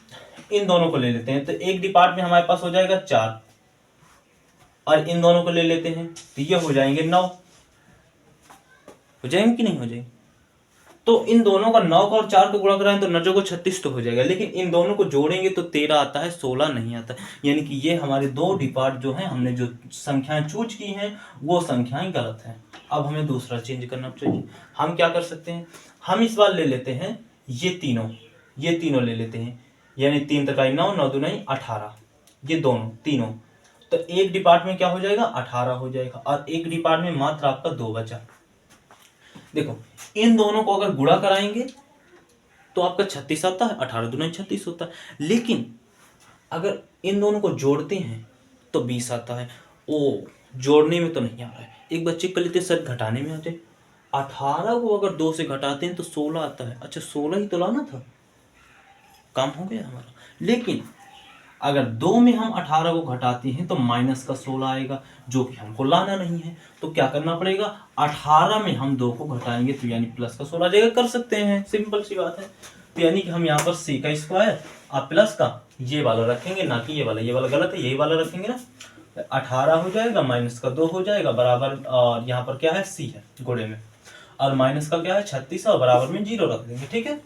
इन दोनों को ले लेते हैं तो एक डिपार्ट में हमारे पास हो जाएगा 4, और इन दोनों को ले लेते हैं तो ये हो जाएंगे 9। हो जाएंगे कि नहीं हो जाएंगे? तो इन दोनों का 9 का और 4 को गुणा कराएं तो 9 को 36 तो हो जाएगा, लेकिन इन दोनों को जोड़ेंगे तो 13 आता है, 16 नहीं आता। यानी कि ये हमारे दो डिपार्ट जो हैं, हमने जो संख्याएं चूज की हैं वो संख्याएं गलत हैं। अब हमें दूसरा चेंज करना चाहिए। हम क्या कर सकते हैं, हम इस बार ले लेते हैं ये तीनों ले लेते हैं, यानी 3 तकाई 9, 9 दूनी 18, ये दोनों तीनों। तो एक डिपार्ट में क्या हो जाएगा, 18 हो जाएगा, और एक डिपार्ट में मात्र आपका 2 बचा। देखो इन दोनों को अगर गुणा कराएंगे तो आपका 36 आता है, 18 दूनी 36 होता है, लेकिन अगर इन दोनों को जोड़ते हैं तो 20 आता है। ओ जोड़ने में तो नहीं आ रहा है, एक बच्चे कर लेते सर घटाने में आते। 18 को अगर 2 से घटाते हैं तो 16 आता है। अच्छा 16 ही तो लाना था, काम हो गया हमारा। लेकिन अगर 2 में हम 18 को घटाते हैं तो माइनस का 16 आएगा, जो कि हमको लाना नहीं है। तो क्या करना पड़ेगा, 18 में हम 2 को घटाएंगे तो यानी प्लस का 16 आ जाएगा। कर सकते हैं, सिंपल सी बात है। तो यानी कि हम यहाँ पर c का स्क्वायर और प्लस का ये वाला रखेंगे, ना कि ये वाला गलत है, यही वाला रखेंगे ना। 18 हो जाएगा, माइनस का 2 हो जाएगा, बराबर, और यहाँ पर क्या है c है गुणे में, और माइनस का क्या है 36 और बराबर में 0 रख देंगे। ठीक है,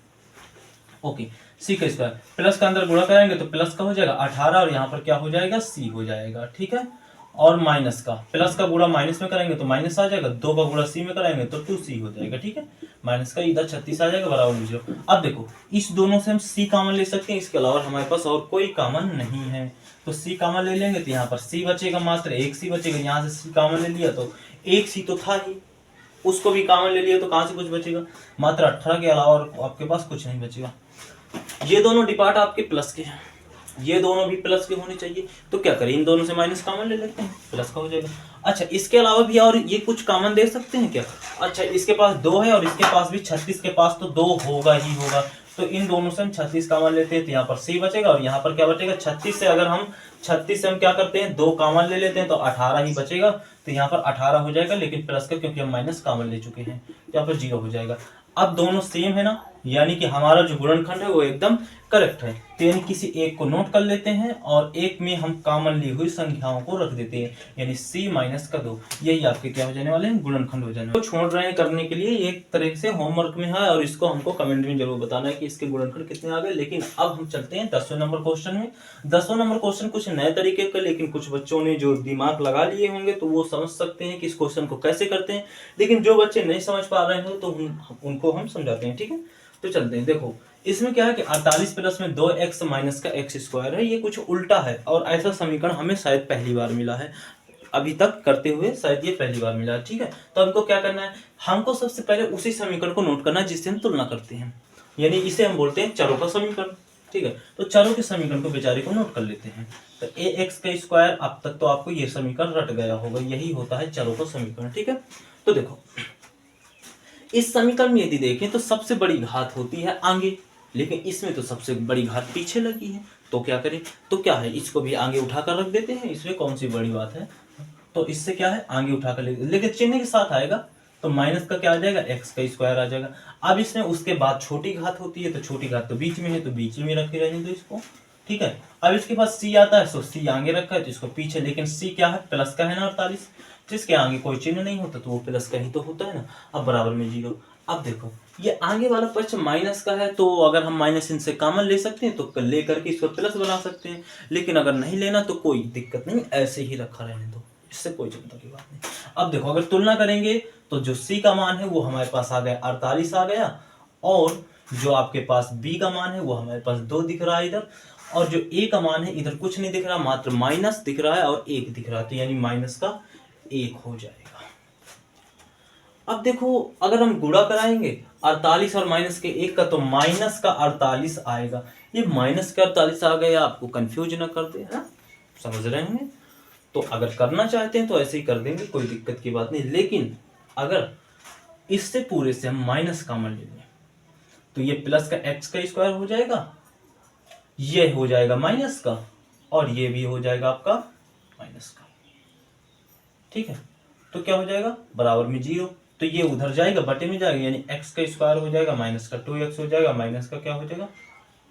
ओके। सी का स्क्वायर प्लस का अंदर गुणा करेंगे तो प्लस का हो जाएगा 18, और यहाँ पर क्या हो जाएगा सी हो जाएगा। ठीक है, और माइनस का, प्लस का गुणा माइनस में करेंगे तो माइनस आ जाएगा, 2 का गुणा सी में कराएंगे तो 2c हो जाएगा। ठीक है, माइनस का इधर 36 आ जाएगा, बराबर में 0। अब देखो इस दोनों से हम c कॉमन ले सकते हैं, इसके अलावा हमारे पास और कोई कॉमन नहीं है। तो c कॉमन ले लेंगे तो यहाँ पर c बचेगा, मात्र एक c बचेगा। यहाँ से c कॉमन ले लिया तो एक c तो था ही, उसको भी कॉमन ले लिया तो कहाँ से कुछ बचेगा, मात्र 18 के अलावा और आपके पास कुछ नहीं बचेगा। ये दोनों डिपार्ट आपके प्लस के हैं, ये दोनों भी प्लस के होने चाहिए। तो क्या करें, इन दोनों से माइनस कॉमन ले लेते हैं, प्लस का हो जाएगा। अच्छा इसके अलावा भी और ये कुछ कॉमन दे सकते हैं क्या? अच्छा इसके पास 2 है और इसके पास भी 36 के पास तो 2 होगा ही होगा। तो इन दोनों से हम 36 कॉमन लेते हैं तो यहाँ पर c बचेगा, और यहाँ पर क्या बचेगा 36 से, अगर हम 36 से हम क्या करते हैं 2 कॉमन ले लेते हैं तो 18 ही बचेगा। तो यहाँ पर 18 हो जाएगा, लेकिन प्लस का क्योंकि हम माइनस कॉमन ले चुके हैं, यहाँ पर 0 हो जाएगा। अब दोनों सेम है ना, यानी कि हमारा जो गुणनखंड है वो एकदम करेक्ट है। तो यानी किसी एक को नोट कर लेते हैं और एक में हम कॉमन ली हुई संख्याओं को रख देते हैं, यानी c माइनस का 2, यही आपके क्या हो जाने वाले हैं, गुणनखंड हो जाने वाले। तो छोड़ रहे हैं करने के लिए, एक तरह से होमवर्क में है, और इसको हमको कमेंट में जरूर बताना है कि इसके गुणनखंड कितने आ गए। लेकिन अब हम चलते हैं 10वें नंबर क्वेश्चन में। 10वां नंबर क्वेश्चन कुछ नए तरीके का, लेकिन कुछ बच्चों ने जो दिमाग लगा लिए होंगे तो वो समझ सकते हैं कि इस क्वेश्चन को कैसे करते हैं, लेकिन जो बच्चे नहीं समझ पा रहे हो तो उनको हम समझाते हैं। ठीक है, तो चलते हैं। देखो इसमें क्या है कि 48 प्लस में 2x माइनस का x स्क्वायर है, ये कुछ उल्टा है, और ऐसा समीकरण हमें शायद पहली बार मिला है, अभी तक करते हुए शायद ये पहली बार मिला है। ठीक है, तो हमको क्या करना है, हमको सबसे पहले उसी समीकरण को नोट करना है जिससे हम तुलना करते हैं, यानी इसे हम बोलते हैं चरों का समीकरण। ठीक है, तो चरों के समीकरण को बेचारे को नोट कर लेते हैं। तो ax का स्क्वायर, अब तक तो आपको ये समीकरण रट गया होगा, यही होता है चरों का समीकरण। ठीक है, तो देखो इस समीकरण में यदि देखें तो सबसे बड़ी घात होती है आगे, लेकिन इसमें तो सबसे बड़ी घात पीछे लगी है। तो क्या करें, तो क्या है, इसको भी आगे उठाकर रख देते हैं, इसमें कौन सी बड़ी बात है। तो इससे क्या है, आगे उठाकर लेकिन चिन्ह के साथ आएगा, तो माइनस का क्या आ जाएगा, x का स्क्वायर आ जाएगा। अब इसमें उसके बाद छोटी घात होती है, तो छोटी घात तो बीच में है, तो बीच में रखे रहने दो इसको। ठीक है, अब इसके पास c आता है, तो c आगे रखा है तो इसको पीछे, लेकिन c क्या है, प्लस का है ना 48, जिसके आगे कोई चिन्ह नहीं होता तो वो प्लस का ही तो होता है ना। अब बराबर में 0। अब देखो ये आगे वाला पक्ष माइनस का है, तो अगर हम माइनस इनसे कॉमन ले सकते हैं तो ले करके इसको प्लस बना सकते हैं, लेकिन अगर नहीं लेना तो कोई दिक्कत नहीं, ऐसे ही रखा रहने दो, इससे कोई चिंता की बात नहीं। अब देखो अगर तुलना करेंगे तो जो c का मान है वो हमारे पास आ गया 48 आ गया, और जो आपके पास b का मान है वो हमारे पास 2 दिख रहा है इधर, और जो a का मान है इधर कुछ नहीं दिख रहा, मात्र माइनस दिख रहा है और 1 दिख रहा है, तो यानी माइनस का 1 हो जाएगा। अब देखो अगर हम गुणा कराएंगे 48 और माइनस के 1 का, तो माइनस का 48 आएगा। ये माइनस का 48 आ गया, आपको कंफ्यूज ना कर दे, है समझ रहे हैं। तो अगर करना चाहते हैं तो ऐसे ही कर देंगे, कोई दिक्कत की बात नहीं। लेकिन अगर इससे पूरे से हम माइनस कॉमन ले लें तो ये प्लस का x का स्क्वायर हो जाएगा, ये हो जाएगा माइनस का, और ये भी हो जाएगा आपका माइनस का। ठीक है, तो क्या हो जाएगा बराबर में 0, तो ये उधर जाएगा बटे में जाएगा, यानी x का स्क्वायर हो जाएगा माइनस का 2x हो जाएगा, माइनस का क्या हो जाएगा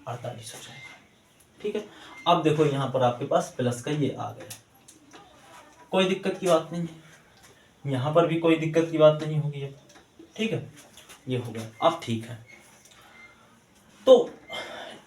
48 हो जाएगा। ठीक है, अब देखो यहाँ पर आपके पास प्लस का ये आ गया, कोई दिक्कत की बात नहीं है, यहाँ पर भी कोई दिक्कत की बात नहीं होगी अब। ठीक है, ये हो गया, अब ठीक है। तो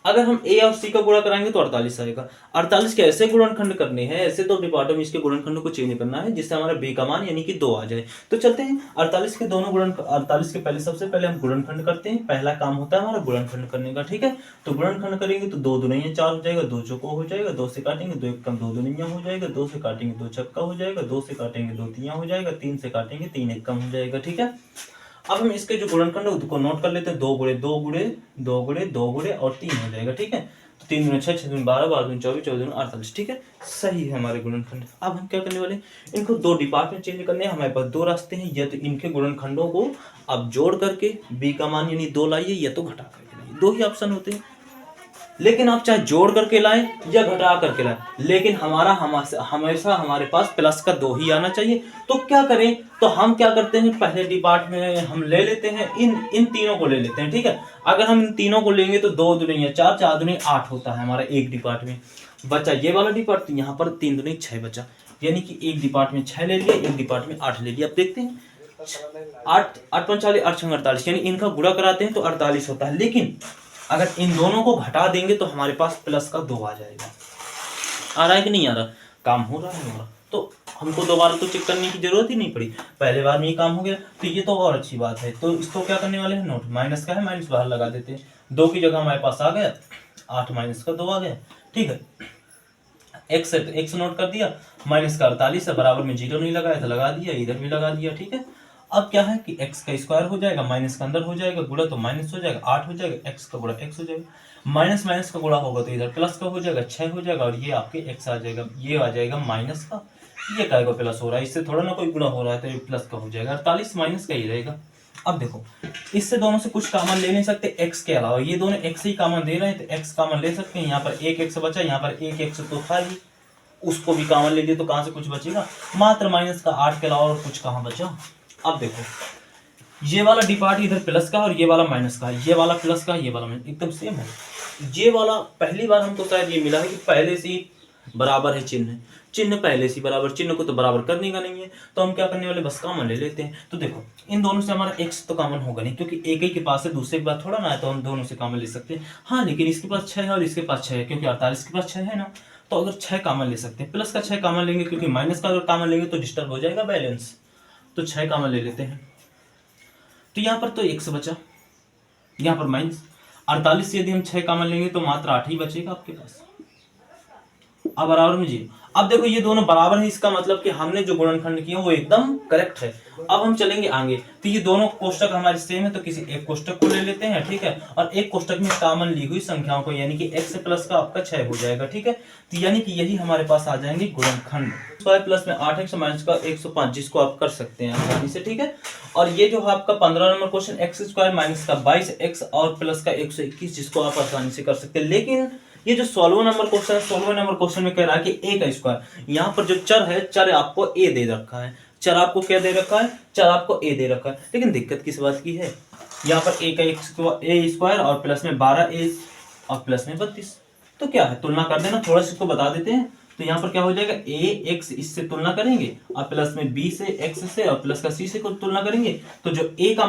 अगर हम a और c का गुणा कराएंगे तो 48 आएगा। 48 के ऐसे गुणनखंड करने हैं, ऐसे तो डिपार्टमेंट में इसके गुणनखंड को चेंज करना है जिससे हमारा b का मान यानी कि 2 आ जाए। तो चलते हैं 48 के दोनों 48 के पहले सबसे पहले हम गुणनखंड करते हैं। पहला काम होता है हमारा गुणनखंड करने का। ठीक है, तो गुणनखंड करेंगे तो 2 दूनी 4 हो जाएगा, 2 चौको हो जाएगा, 2 से काटेंगे 2 एक कम 2 दूनिया हो जाएगा, 2 से काटेंगे 2 छक्का हो जाएगा, 2 से काटेंगे 2 तिया हो जाएगा, 3 से काटेंगे 3 एक कम हो जाएगा। ठीक है, अब हम इसके जो गुणनखंड है उसको नोट कर लेते हैं। 2 गुणे 2 गुणे 2 गुणे 2 गुणे और 3 हो जाएगा। ठीक है, तो 3 गुणे 6, 6 गुणे 12, 12 गुणे 24, 24 गुणे 48। ठीक है, सही है हमारे गुणनखंड। अब हम क्या करने वाले, इनको 2 डिपार्टमेंट चेंज करने हैं। हमारे पास 2 रास्ते हैं, या तो इनके गुणनखंडों को अब जोड़ करके b का मान यानी 2 लाइए, या तो घटा करके लाइए, 2 ही ऑप्शन होते हैं। लेकिन आप चाहे जोड़ करके लाएं या घटा करके लाएं, लेकिन हमेशा हमारे पास प्लस का 2 ही आना चाहिए। तो क्या करें, तो हम क्या करते हैं, पहले डिपार्टमेंट में हम ले लेते हैं इन तीनों को ले लेते हैं। ठीक है, अगर हम इन तीनों को लेंगे तो 2 दूनी 4, 4 दूनी 8 होता है हमारा एक डिपार्टमेंट। बचा ये वाला डिपार्टमेंट, यहाँ पर 3 दूनी 6 बचा, यानी कि एक डिपार्टमेंट 6 ले लिया, एक डिपार्टमेंट 8 ले लिया। अब देखते हैं 8 8 45 8 6 48, यानी इनका गुणा कराते हैं तो 48 होता है। लेकिन अगर इन दोनों को घटा देंगे तो हमारे पास प्लस का 2 आ जाएगा। आ रहा है कि नहीं आ रहा, काम हो रहा है हमारा, तो हमको दोबारा तो चेक करने की जरूरत ही नहीं पड़ी, पहले बार में ये काम हो गया। तो ये तो और अच्छी बात है। तो इसको क्या करने वाले हैं, नोट माइनस का है, माइनस बाहर लगा देते हैं। 2 की जगह हमारे पास आ गया 8 माइनस का 2 आ गया। ठीक है, x है तो x नोट कर दिया, माइनस का 48 है, बराबर में 0 नहीं लगाया तो लगा दिया, इधर भी लगा दिया। ठीक है, अब क्या है कि x का स्क्वायर हो जाएगा, माइनस का अंदर हो जाएगा, गुणा तो माइनस हो जाएगा, 8 हो जाएगा, x का गुणा x हो जाएगा, माइनस माइनस का गुणा होगा तो इधर प्लस का हो जाएगा, 6 हो जाएगा, और ये आपके x आ जाएगा, ये आ जाएगा माइनस का, ये काय का प्लस हो रहा है, इससे थोड़ा ना कोई गुणा हो रहा है तो ये प्लस का हो जाएगा, 48 माइनस का ही रहेगा। अब देखो, इससे दोनों से कुछ कॉमन ले नहीं सकते x के अलावा, ये दोनों x ही कॉमन दे रहे हैं तो x कॉमन ले सकते हैं। यहाँ पर एक x बचा, यहाँ पर एक x तो था ही, उसको भी कॉमन ले लिए तो कहाँ से कुछ बचेगा, मात्र माइनस का 8 के अलावा और कुछ कहाँ बचा। अब देखो, ये वाला डिपार्ट इधर प्लस का और ये वाला माइनस का, ये वाला प्लस का, ये वाला माइनस, एकदम सेम है। ये वाला पहली बार हमको शायद ये मिला है कि पहले से ही बराबर है चिन्ह, चिन्ह पहले से बराबर, चिन्ह को तो बराबर करने का नहीं है, तो हम क्या करने वाले, बस कॉमन ले लेते हैं। तो देखो, इन दोनों से हमारा x तो कॉमन होगा नहीं, क्योंकि एक ही के पास है, दूसरे के पास थोड़ा ना है, तो हम दोनों से कॉमन ले सकते हैं। हाँ, लेकिन इसके पास 6 है और इसके पास 6 है, क्योंकि 48 के पास 6 है ना, तो अगर 6 कॉमन ले सकते हैं, प्लस का 6 कॉमन लेंगे, क्योंकि माइनस का अगर कॉमन लेंगे तो डिस्टर्ब हो जाएगा बैलेंस, तो 6 कॉमन ले लेते हैं। तो यहाँ पर तो x बचा, यहाँ पर माइनस 48 से यदि हम 6 कॉमन लेंगे तो मात्र 8 ही बचेगा आपके पास, अब बराबर में 0। अब देखो, ये दोनों बराबर है, इसका मतलब कि हमने जो गुणनखंड किया वो एकदम करेक्ट है। अब हम चलेंगे आगे, तो ये दोनों कोष्टक हमारे सेम है, तो किसी एक कोष्टक को ले लेते हैं। ठीक है, और एक कोष्टक में कॉमन ली हुई संख्याओं को, यानी कि x प्लस का आपका 6 हो जाएगा। ठीक है, तो यानी कि यही हमारे पास आ जाएंगे गुणनखंड। स्क्वायर प्लस में 8x माइनस का 105, जिसको आप कर सकते हैं आसानी से। ठीक है, और ये जो आपका 15 number question, x square minus का 22x और प्लस का 121, जिसको आप आसानी से कर सकते हैं। लेकिन ये जो 16वां नंबर क्वेश्चन है, 16वें नंबर क्वेश्चन में कह रहा है कि a का स्क्वायर, यहाँ पर जो चर है, चर आपको a दे रखा है, चर आपको क्या दे रखा है, चर आपको a दे रखा है। लेकिन दिक्कत किस बात की है, यहाँ पर a का a स्क्वायर और प्लस में 12a और प्लस में 32, तो क्या है, तुलना कर देना, थोड़ा सा इसको बता देते हैं। तो यहाँ पर क्या हो जाएगा, a x इससे तुलना करेंगे और प्लस में b से x से और प्लस का c से तुलना करेंगे, तो जो a का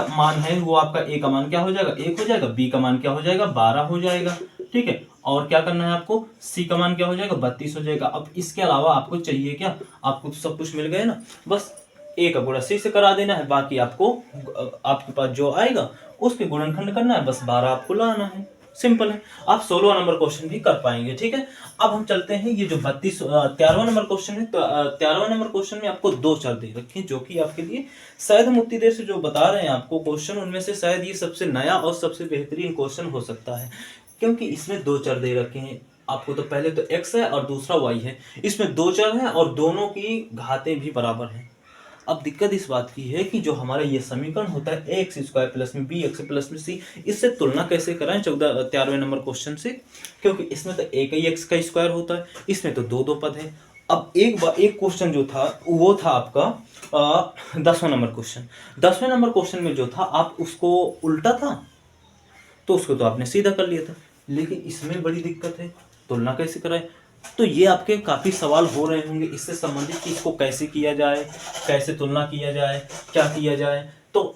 मान है वो आपका a का मान क्या हो जाएगा, 1 हो जाएगा, b का मान क्या हो जाएगा, 12 हो जाएगा। ठीक है, और क्या करना है आपको, c का मान क्या हो जाएगा, 32 हो जाएगा। अब इसके अलावा आपको चाहिए क्या, आपको तो सब कुछ मिल गया ना, बस a का गुणा c से करा देना है, बाकी आपको आपके पास जो आएगा उसके गुणनखंड करना है, बस 12 आपको लाना है, सिंपल है। आप 16वां नंबर क्वेश्चन भी कर पाएंगे। ठीक है, अब हम चलते हैं, ये जो 13वां नंबर क्वेश्चन है, तो 13वां नंबर क्वेश्चन में आपको 2 चर दे रखे हैं, जो कि आपके लिए शायद हम उतनी देर से जो बता रहे हैं आपको क्वेश्चन, उनमें से शायद ये सबसे नया और सबसे बेहतरीन क्वेश्चन हो सकता है, क्योंकि इसमें 2 चर दे रखे हैं आपको। तो पहले तो x है और दूसरा y है, इसमें 2 चर हैं और दोनों की घातें भी बराबर हैं। अब दिक्कत इस बात की है कि जो हमारा ये समीकरण होता है ax स्क्वायर प्लस में bx प्लस में c, इससे तुलना कैसे कराएं 13वें नंबर क्वेश्चन से, क्योंकि इसमें तो एक ही x का स्क्वायर होता है, इसमें तो 2 पद है, अब एक क्वेश्चन जो था वो था आपका 10वां नंबर क्वेश्चन। 10वें नंबर क्वेश्चन में जो था आप उसको उल्टा था तो उसको तो आपने सीधा कर लिया था, लेकिन इसमें बड़ी दिक्कत है, तुलना कैसे कराए। तो ये आपके काफी सवाल हो रहे होंगे इससे संबंधित कि इसको कैसे किया जाए, कैसे तुलना किया जाए, क्या किया जाए। तो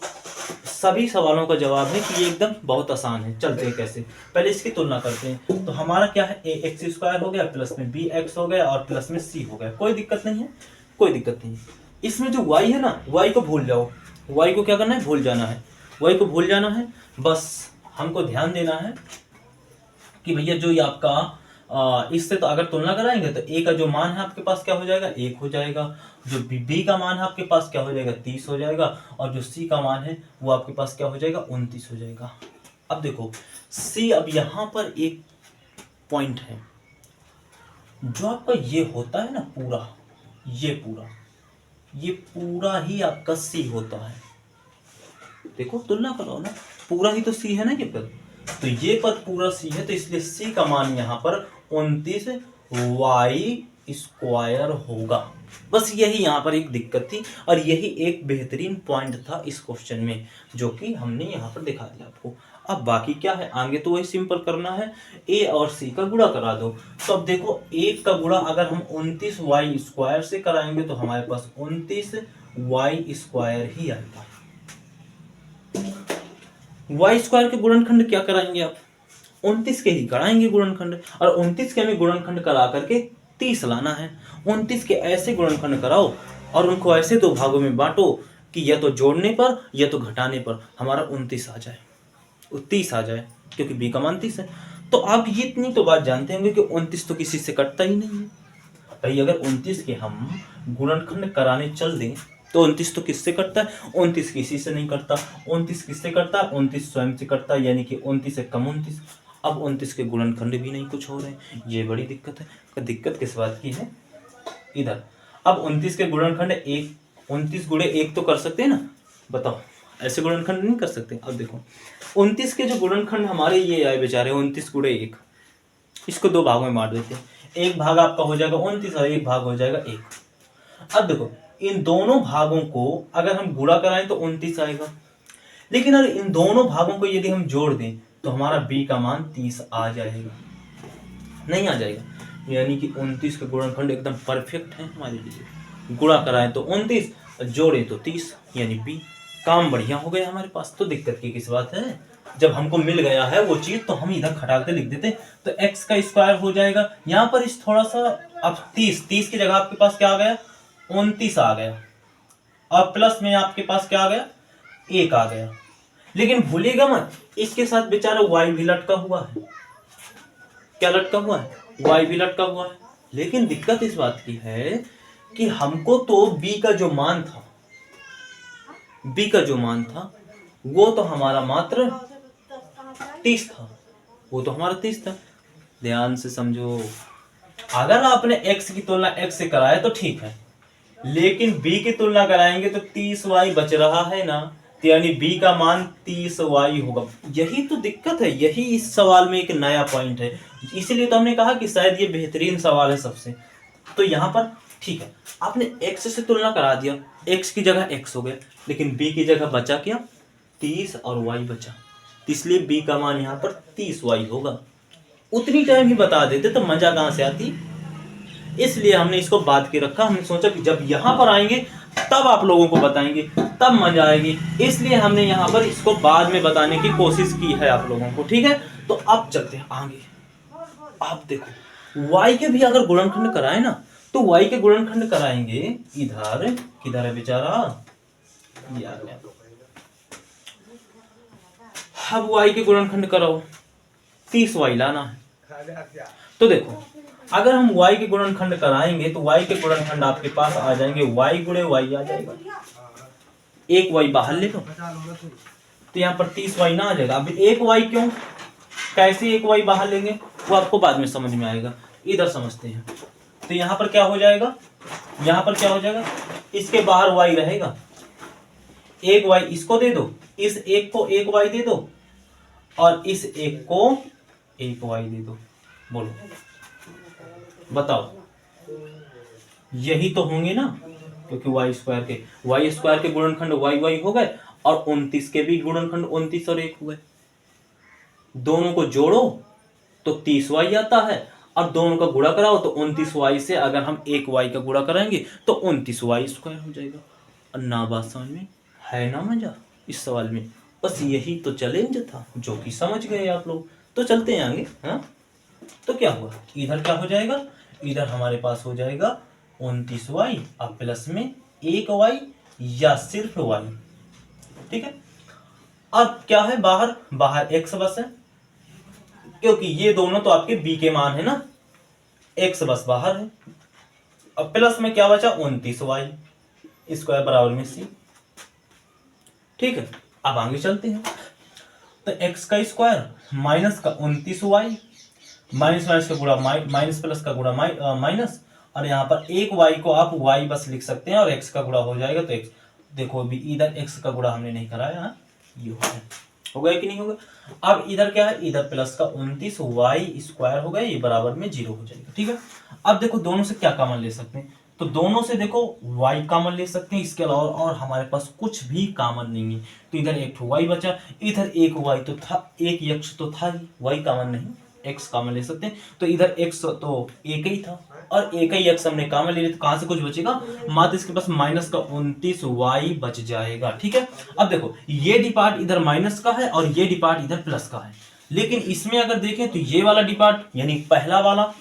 सभी सवालों का जवाब है कि ये एकदम बहुत आसान है। चलते हैं कैसे, पहले इसकी तुलना करते हैं। तो हमारा क्या है, ए एक्स स्क्वायर हो गया प्लस में बी एक्स हो गया और प्लस में सी हो गया, कोई दिक्कत नहीं है, कोई दिक्कत नहीं। इसमें जो y है ना, y को भूल जाओ, y को क्या करना है, भूल जाना है, y को भूल जाना है। बस हमको ध्यान देना है कि भैया जो ये आपका इससे तो अगर तुलना कराएंगे तो a का जो मान है आपके पास क्या हो जाएगा, 1 हो जाएगा। जो b का मान है आपके पास क्या हो जाएगा, 30 हो जाएगा। और जो c का मान है वो आपके पास क्या हो जाएगा, 29 हो जाएगा। अब देखो c, अब यहां पर एक पॉइंट है, जो आपका ये होता है ना पूरा, ये पूरा ही आपका c होता है। देखो तुलना करो ना, पूरा ही तो c है ना ये पद, तो ये पद पूरा c है, तो इसलिए c का मान यहाँ पर 29 y स्क्वायर होगा। बस यही यहाँ पर एक दिक्कत थी और यही एक बेहतरीन पॉइंट था इस क्वेश्चन में, जो कि हमने यहाँ पर दिखा दिया आपको। अब बाकी क्या है, आगे तो वही सिंपल करना है, a और c का गुणा करा दो। तो अब देखो 1 का गुणा अगर हम 29 y स्क्वायर से कराएंगे तो हमारे पास 29 y स्क्वायर ही आएगा। y स्क्वायर के गुणनखंड क्या कराएंगे आप, 29 के ही कराएंगे गुणनखंड, और 29 के हमें गुणनखंड करा करके 30 लाना है। 29 के ऐसे गुणनखंड कराओ और उनको ऐसे दो भागों में बांटो कि या तो जोड़ने पर या तो घटाने पर हमारा 29 आ जाए, 30 आ जाए, क्योंकि b का मान 30 है। तो आप ये इतनी तो बात जानते होंगे कि 29 तो किसी से कटता ही नहीं है भाई। अगर 29 के हम गुणनखंड कराने चल दें तो 29 तो किससे कटता है, 29 किसी से नहीं कटता। 29 किससे कटता है, 29 स्वयं से कटता है, यानी कि 29 से कम 29। अब 29 के गुणनखंड भी नहीं कुछ हो रहे हैं, ये बड़ी दिक्कत है। दिक्कत किस बात की है, इधर। अब 29 के गुणनखंड 29 गुणे 1 तो कर सकते हैं ना, बताओ, ऐसे गुणनखंड नहीं कर सकते। अब देखो 29 के जो गुणनखंड हमारे ये आए बेचारे 29 गुणे 1, इसको दो भागों में बांट देते हैं। एक भाग आपका हो जाएगा 29 और एक भाग हो जाएगा 1। अब देखो इन दोनों भागों को अगर हम गुणा कराएं तो 29 आएगा, लेकिन अगर इन दोनों भागों को यदि हम जोड़ दें तो हमारा b का मान 30 आ जाएगा, नहीं आ जाएगा। यानी कि 29 का गुणनखंड एकदम परफेक्ट है हमारे लिए। गुणा कराएं तो 29, जोड़े तो 30, यानी b। काम बढ़िया हो गया हमारे पास। तो दिक्कत की किस बात है, जब हमको मिल गया है वो चीज तो हम इधर खटा के लिख देते। तो x का स्क्वायर हो जाएगा यहाँ पर इस थोड़ा सा, अब 30 की जगह आपके पास क्या आ गया, 29 आ गया, और प्लस में आपके पास क्या आ गया, 1 आ गया। लेकिन भूलिएगा मत इसके साथ बेचारा y भी लटका हुआ है। क्या लटका हुआ है, y भी लटका हुआ है। लेकिन दिक्कत इस बात की है कि हमको तो b का जो मान था वो तो हमारा मात्र 30 था, वो तो हमारा 30 था। ध्यान से समझो, अगर आपने x की तुलना x से कराया तो ठीक है, लेकिन b की तुलना कराएंगे तो 30y बच रहा है ना, तो यानी b का मान 30y होगा। यही तो दिक्कत है, यही इस सवाल में एक नया पॉइंट है। इसीलिए तो हमने कहा कि शायद ये बेहतरीन सवाल है सबसे। तो यहाँ पर ठीक है, आपने x से तुलना करा दिया, x की जगह x हो गया, लेकिन b की जगह बचा क्या, 30 और y बचा, इसलिए b का मान यहाँ पर 30y होगा। उतनी टाइम ही बता देते तो मजा कहाँ से आती, इसलिए हमने इसको बात के रखा। हमने सोचा कि जब यहाँ पर आएंगे तब आप लोगों को बताएंगे, तब मजा आएगी, इसलिए हमने यहाँ पर इसको बाद में बताने की कोशिश की है आप लोगों को। ठीक है, तो अब चलते हैं आगे। आप देखो y के भी अगर गुणनखंड कराए ना, तो y के गुणनखंड कराएंगे इधर, किधर है बेचारा, ये आ गया। अब y के गुणनखंड कराओ, 30y लाना है। तो देखो अगर हम y के गुणनखंड कराएंगे तो y के गुणनखंड आपके पास आ जाएंगे, y गुणे y आ जाएगा, एक y बाहर ले लो तो यहाँ पर 30y ना आ जाएगा। अब एक y क्यों, कैसे एक y बाहर लेंगे वो आपको बाद में समझ में आएगा, इधर समझते हैं। तो यहाँ पर क्या हो जाएगा, यहाँ पर क्या हो जाएगा, इसके बाहर y रहेगा, एक y इसको दे दो, इस एक को एक y दे दो, और इस एक को एक y दे दो। बोलो बताओ, यही तो होंगे ना, क्योंकि वाई स्क्वायर के गुणनखंड वाई वाई हो गए और 29 के भी गुणनखंड 29 और 1 हो गए। दोनों को जोड़ो तो 30 वाई आता है और दोनों का गुणा कराओ तो 29 वाई से अगर हम एक वाई का गुणा कराएंगे तो 29 वाई स्क्वायर हो जाएगा। और ना बात समझ में है ना मजा इस सवाल में। बस यही तो चैलेंज था जो कि समझ गए आप लोग। तो चलते हैं आगे। हाँ, तो क्या हुआ, इधर क्या हो जाएगा, इधर हमारे पास हो जाएगा 29 वाई अब प्लस में 1 वाई या सिर्फ वाई। ठीक है, अब क्या है, बाहर एक्स बस है, क्योंकि ये दोनों तो आपके बी के मान है ना, एक्स बस बाहर है। अब प्लस में क्या बचा, 29 वाई स्क्वायर बराबर में सी। ठीक है, अब आगे चलते हैं। तो एक्स का स्क्वायर माइनस का 29 वाई, माइनस माइनस का गुणा माइनस प्लस का गुणा माइनस, और यहाँ पर एक वाई को आप वाई बस लिख सकते हैं और एक्स का गुणा हो जाएगा तो एक्स। देखो अभी इधर एक्स का गुणा हमने नहीं कराया, हाँ ये हो गया कि नहीं होगा। अब इधर क्या है, इधर प्लस का 29 वाई स्क्वायर हो गया, ये बराबर में 0 हो जाएगा। ठीक है, अब देखो दोनों से क्या कॉमन ले सकते हैं, तो दोनों से देखो y कॉमन ले सकते हैं, इसके अलावा और हमारे पास कुछ भी कॉमन नहीं है। तो इधर एक y बचा, इधर एक y तो था, एक x तो था ही, y कॉमन नहीं, x कॉमन ले सकते हैं। तो इधर x तो एक ही था और एक ही x हमने कॉमन ले लिया, तो कहां से कुछ बचेगा, मात्र इसके पास माइनस का 29 y बच जाएगा। ठीक है, अब देखो ये डी पार्ट इधर माइनस का है और ये डी पार्ट इधर प्लस का है, लेकिन इसमें अगर देखें तो ये वाला डी पार्ट यानी पहला वाला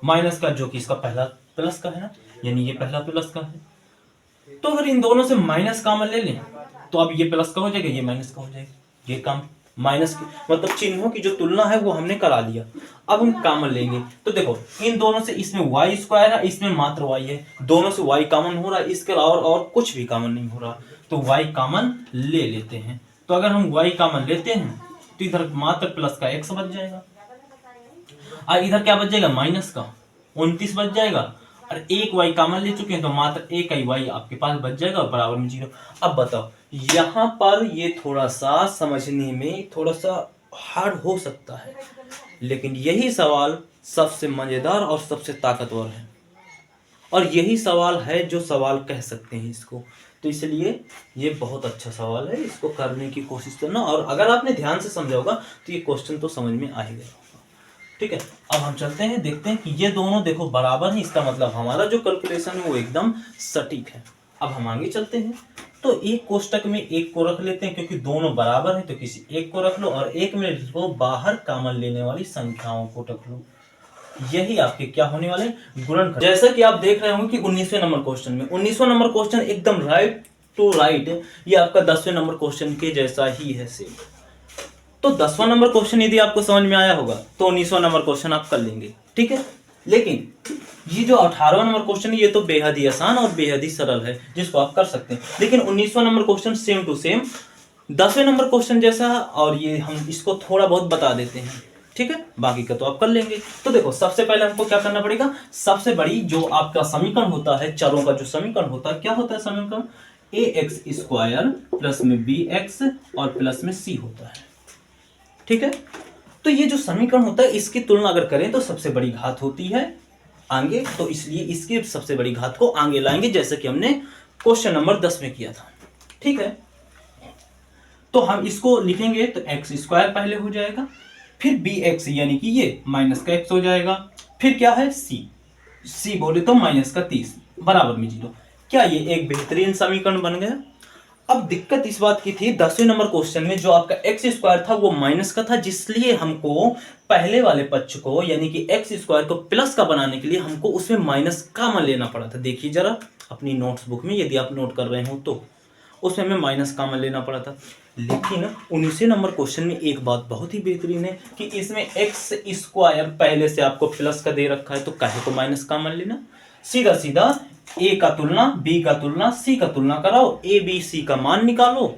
माइनस का, जो कि इसका पहला प्लस का है ना, यानी ये पहला प्लस का है। तो अगर इन दोनों से माइनस कॉमन ले लें तो अब ये प्लस का हो जाएगा, ये माइनस का हो जाएगा, ये कम माइनस की मतलब चिन्हों की जो तुलना है वो हमने करा दिया। अब हम कॉमन लेंगे तो देखो इन दोनों से इसमें वाई स्क्वायर है, इसमें मात्र वाई है, दोनों से वाई कॉमन हो रहा है, इसके अलावा और कुछ भी कॉमन नहीं हो रहा, तो वाई कॉमन ले लेते हैं। तो अगर हम वाई कॉमन लेते हैं तो इधर मात्र प्लस का एक्स बच जाएगा और इधर क्या बच जाएगा, माइनस का 29 बच जाएगा, और एक वाई कॉमन ले चुके हैं तो मात्र एक ही वाई आपके पास बच जाएगा और बराबर में 0। अब बताओ यहाँ पर ये थोड़ा सा समझने में थोड़ा सा हार्ड हो सकता है, लेकिन यही सवाल सबसे मजेदार और सबसे ताकतवर है, और यही सवाल है जो सवाल कह सकते हैं इसको। तो इसलिए ये बहुत अच्छा सवाल है, इसको करने की कोशिश करना, और अगर आपने ध्यान से समझा होगा तो ये क्वेश्चन तो समझ में आ ही गया। ठीक है, अब हम चलते हैं, देखते हैं कि ये दोनों देखो बराबर है, इसका मतलब हमारा जो कैलकुलेशन है वो एकदम सटीक है। अब हम आगे चलते हैं, तो एक कोष्टक में एक को रख लेते हैं, क्योंकि दोनों बराबर हैं तो किसी एक को रख लो और एक में वो बाहर कॉमन लेने वाली संख्याओं को रख लो। यही आपके क्या होने वाले गुणनखंड। जैसा कि आप देख रहे होंगे कि 19वें नंबर क्वेश्चन में 19वां नंबर क्वेश्चन एकदम राइट टू राइट, ये आपका 10वें नंबर क्वेश्चन के जैसा ही है सेम। तो 10वां नंबर क्वेश्चन यदि आपको समझ में आया होगा तो 19वां नंबर क्वेश्चन आप कर लेंगे। ठीक है, लेकिन ये जो 18वां नंबर क्वेश्चन है ये तो बेहद ही आसान और बेहद ही सरल है, जिसको आप कर सकते हैं। लेकिन 19वां number question same to same 10वें नंबर क्वेश्चन जैसा, और ये हम इसको थोड़ा बहुत बता देते हैं। ठीक है, बाकी का तो आप कर लेंगे। तो देखो सबसे पहले हमको क्या करना पड़ेगा, सबसे बड़ी जो आपका समीकरण होता है, चरों का जो समीकरण होता है, क्या होता है समीकरण, ए एक्स स्क्वायर प्लस में बी एक्स और प्लस में सी होता है। ठीक है, तो ये जो समीकरण होता है इसकी तुलना अगर करें तो सबसे बड़ी घात होती है आगे, तो इसलिए इसकी सबसे बड़ी घात को आगे लाएंगे, जैसे कि हमने क्वेश्चन नंबर 10 में किया था। ठीक है, तो हम इसको लिखेंगे तो एक्स स्क्वायर पहले हो जाएगा, फिर बी एक्स यानी कि ये माइनस का एक्स हो जाएगा, फिर क्या है सी बोले तो माइनस का 30 बराबर में 0। क्या ये एक बेहतरीन समीकरण बन गया। अब दिक्कत इस बात की थी 10वें नंबर क्वेश्चन में जो आपका एक्स स्क्वायर था वो माइनस का था, जिसलिए हमको पहले वाले पक्ष को यानी कि एक्स स्क्वायर को प्लस का बनाने के लिए हमको उसमें माइनस कॉमन लेना पड़ा था। देखिए जरा अपनी नोट्स बुक में, यदि आप नोट कर रहे हो तो उसमें हमें माइनस कॉमन लेना पड़ा था। लेकिन 19वें नंबर क्वेश्चन में एक बात बहुत ही बेहतरीन है कि इसमें एक्स स्क्वायर पहले से आपको प्लस का दे रखा है, तो काहे को माइनस कॉमन लेना, सीधा सीधा ए का तुलना बी का तुलना सी का तुलना कराओ, ए बी सी का मान निकालो,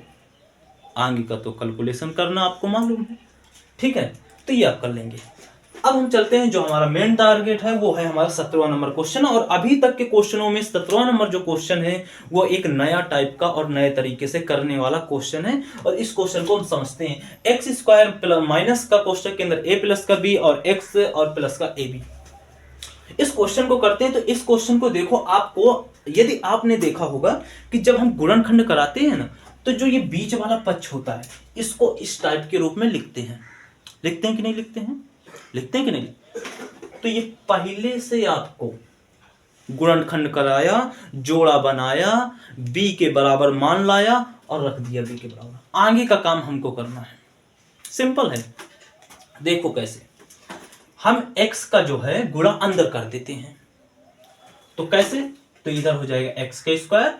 आगे का तो कैलकुलेशन करना आपको मालूम है। ठीक है, तो ये आप कर लेंगे। अब हम चलते हैं, जो हमारा मेन टारगेट है वो है हमारा 17वां नंबर क्वेश्चन, और अभी तक के क्वेश्चनों में 17वां नंबर जो क्वेश्चन है वो एक नया टाइप का और नए तरीके से करने वाला क्वेश्चन है, और इस क्वेश्चन को हम समझते हैं। एक्स स्क्वायर माइनस का कोष्टक के अंदर ए प्लस का बी और एक्स और प्लस का ए बी। इस क्वेश्चन को करते हैं तो इस क्वेश्चन को देखो, आपको यदि आपने देखा होगा कि जब हम गुणनखंड कराते हैं ना, तो जो ये बीच वाला पक्ष होता है इसको इस टाइप के रूप में लिखते हैं। लिखते हैं कि नहीं लिखते हैं? लिखते हैं कि नहीं? तो ये पहले से आपको गुणनखंड कराया, जोड़ा बनाया, b के बराबर मान लाया और रख दिया b के बराबर। आगे का काम हमको करना है, सिंपल है। देखो कैसे, हम x का जो है गुणा अंदर कर देते हैं। तो कैसे? तो इधर हो जाएगा x का स्क्वायर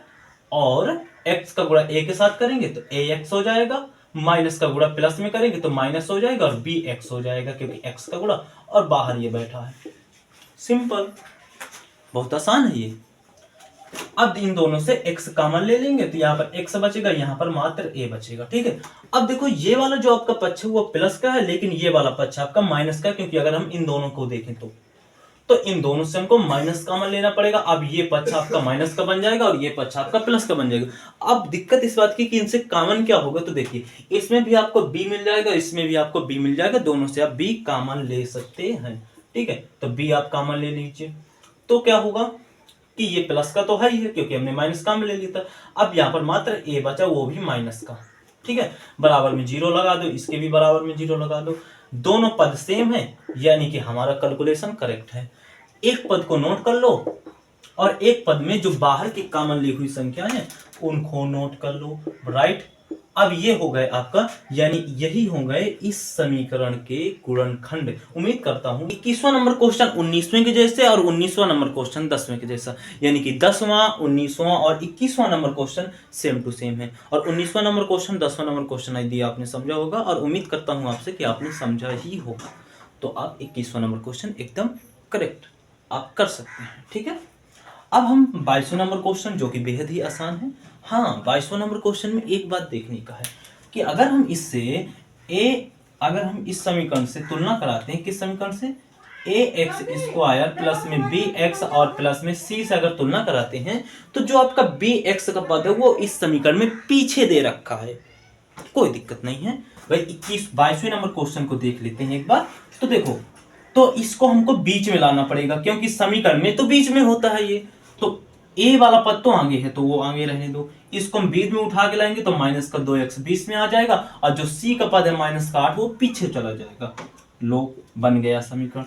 और x का गुणा a के साथ करेंगे तो ax हो जाएगा, माइनस का गुणा प्लस में करेंगे तो माइनस हो जाएगा और bx हो जाएगा, क्योंकि x का गुणा और बाहर ये बैठा है। सिंपल, बहुत आसान है ये। अब इन दोनों से x कॉमन ले लेंगे तो यहाँ पर x बचेगा, यहाँ पर मात्र a बचेगा। ठीक है, अब देखो ये वाला जो आपका पक्ष है वो प्लस का है, लेकिन ये वाला पक्ष आपका माइनस का है, क्योंकि अगर हम इन दोनों को देखें तो इन दोनों से हमको माइनस कॉमन लेना पड़ेगा। अब ये पक्ष आपका माइनस का बन जाएगा और ये पक्ष आपका प्लस का बन जाएगा। अब दिक्कत इस बात की कि इनसे कॉमन क्या होगा, तो देखिए इसमें भी आपको b मिल जाएगा, इसमें भी आपको b मिल जाएगा, दोनों से आप b कॉमन ले सकते हैं। ठीक है, तो b आप कॉमन ले लीजिए तो क्या होगा कि ये प्लस का तो है ही है, क्योंकि हमने माइनस कॉमन ले लिया था। अब यहाँ पर मात्र a बचा, वो भी माइनस का। ठीक है, बराबर में 0 लगा दो, इसके भी बराबर में 0 लगा दो। दोनों पद सेम है, यानी कि हमारा कैलकुलेशन करेक्ट है। एक पद को नोट कर लो और एक पद में जो बाहर की कॉमन ली हुई संख्या है उनको नोट कर लो। राइट, अब ये हो गए आपका, यानी यही हो गए इस समीकरण के गुणनखंड। उम्मीद करता हूं 21वां नंबर क्वेश्चन 19वें के जैसे और 19वां नंबर क्वेश्चन 10वें के जैसा, यानी कि 10वां 19वां और 21वां number question same to same है। और 19वां नंबर क्वेश्चन 10वां नंबर क्वेश्चन यदि आपने समझा होगा, और उम्मीद करता हूं आपसे कि आपने समझा ही होगा, तो आप 21वां नंबर क्वेश्चन एकदम करेक्ट आप कर सकते हैं। ठीक है, अब हम 22वां नंबर क्वेश्चन, जो कि बेहद ही आसान है। हाँ, 22वां नंबर क्वेश्चन में एक बात देखने का है कि अगर हम इस समीकरण से तुलना कराते हैं, किस समीकरण से, ax स्क्वायर प्लस में bx और प्लस में c से अगर तुलना कराते हैं, तो जो आपका bx का पद है वो इस समीकरण में पीछे दे रखा है। कोई दिक्कत नहीं है भाई। 22वें नंबर क्वेश्चन को देख लेते हैं एक बार। तो देखो, तो इसको हमको बीच में लाना पड़ेगा, क्योंकि समीकरण में तो बीच में होता है ये। तो a वाला पद तो आगे है तो वो आगे रहने दो, इसको हम बीच में उठा के लाएंगे तो माइनस का 2x बीच में आ जाएगा, और जो c का पद है माइनस का 8 वो पीछे चला जाएगा। लो, बन गया समीकरण।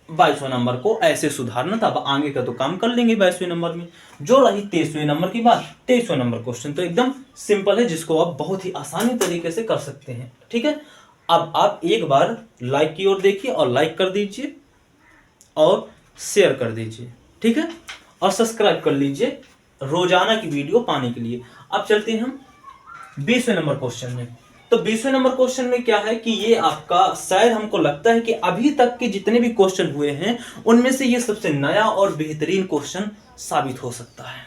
22वें नंबर को ऐसे सुधारना था। अब आगे का तो काम कर लेंगे 22वें नंबर में। जो रही 23वें नंबर की बात, 23वें नंबर क्वेश्चन तो एकदम सिंपल है, जिसको आप बहुत ही आसानी तरीके से कर सकते हैं। ठीक है, अब आप एक बार लाइक की ओर देखिए और लाइक कर दीजिए और शेयर कर दीजिए। ठीक है, और सब्सक्राइब कर लीजिए रोजाना की वीडियो पाने के लिए। अब चलते हैं हम 20वें नंबर क्वेश्चन में। तो 20वें नंबर क्वेश्चन में क्या है कि ये आपका, शायद हमको लगता है कि अभी तक के जितने भी क्वेश्चन हुए हैं उनमें से ये सबसे नया और बेहतरीन क्वेश्चन साबित हो सकता है।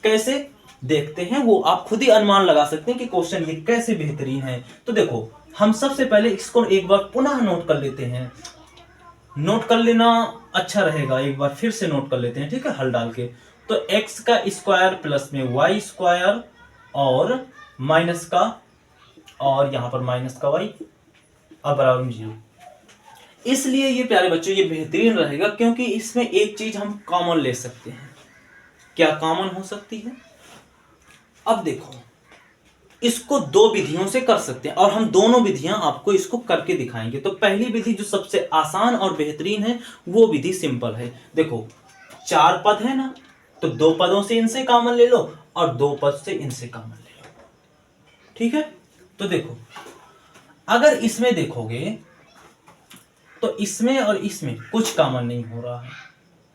कैसे देखते हैं, वो आप खुद ही अनुमान लगा सकते हैं कि क्वेश्चन ये कैसे बेहतरीन है। तो देखो, हम सबसे पहले इसको एक बार पुनः नोट कर लेते हैं। नोट कर लेना अच्छा रहेगा, एक बार फिर से नोट कर लेते हैं। ठीक है, हल डाल के। तो x का स्क्वायर प्लस में y स्क्वायर और माइनस का, और यहां पर माइनस का y अब बराबर में 0। इसलिए ये प्यारे बच्चों ये बेहतरीन रहेगा, क्योंकि इसमें एक चीज हम कॉमन ले सकते हैं। क्या कॉमन हो सकती है? अब देखो, इसको दो विधियों से कर सकते हैं और हम दोनों विधियां आपको इसको करके दिखाएंगे। तो पहली विधि जो सबसे आसान और बेहतरीन है वो विधि सिंपल है। देखो, 4 पद है ना, तो 2 पदों से इनसे कॉमन ले लो और 2 पद से इनसे कॉमन ले लो। ठीक है, तो देखो, अगर इसमें देखोगे तो इसमें और इसमें कुछ कॉमन नहीं हो रहा है,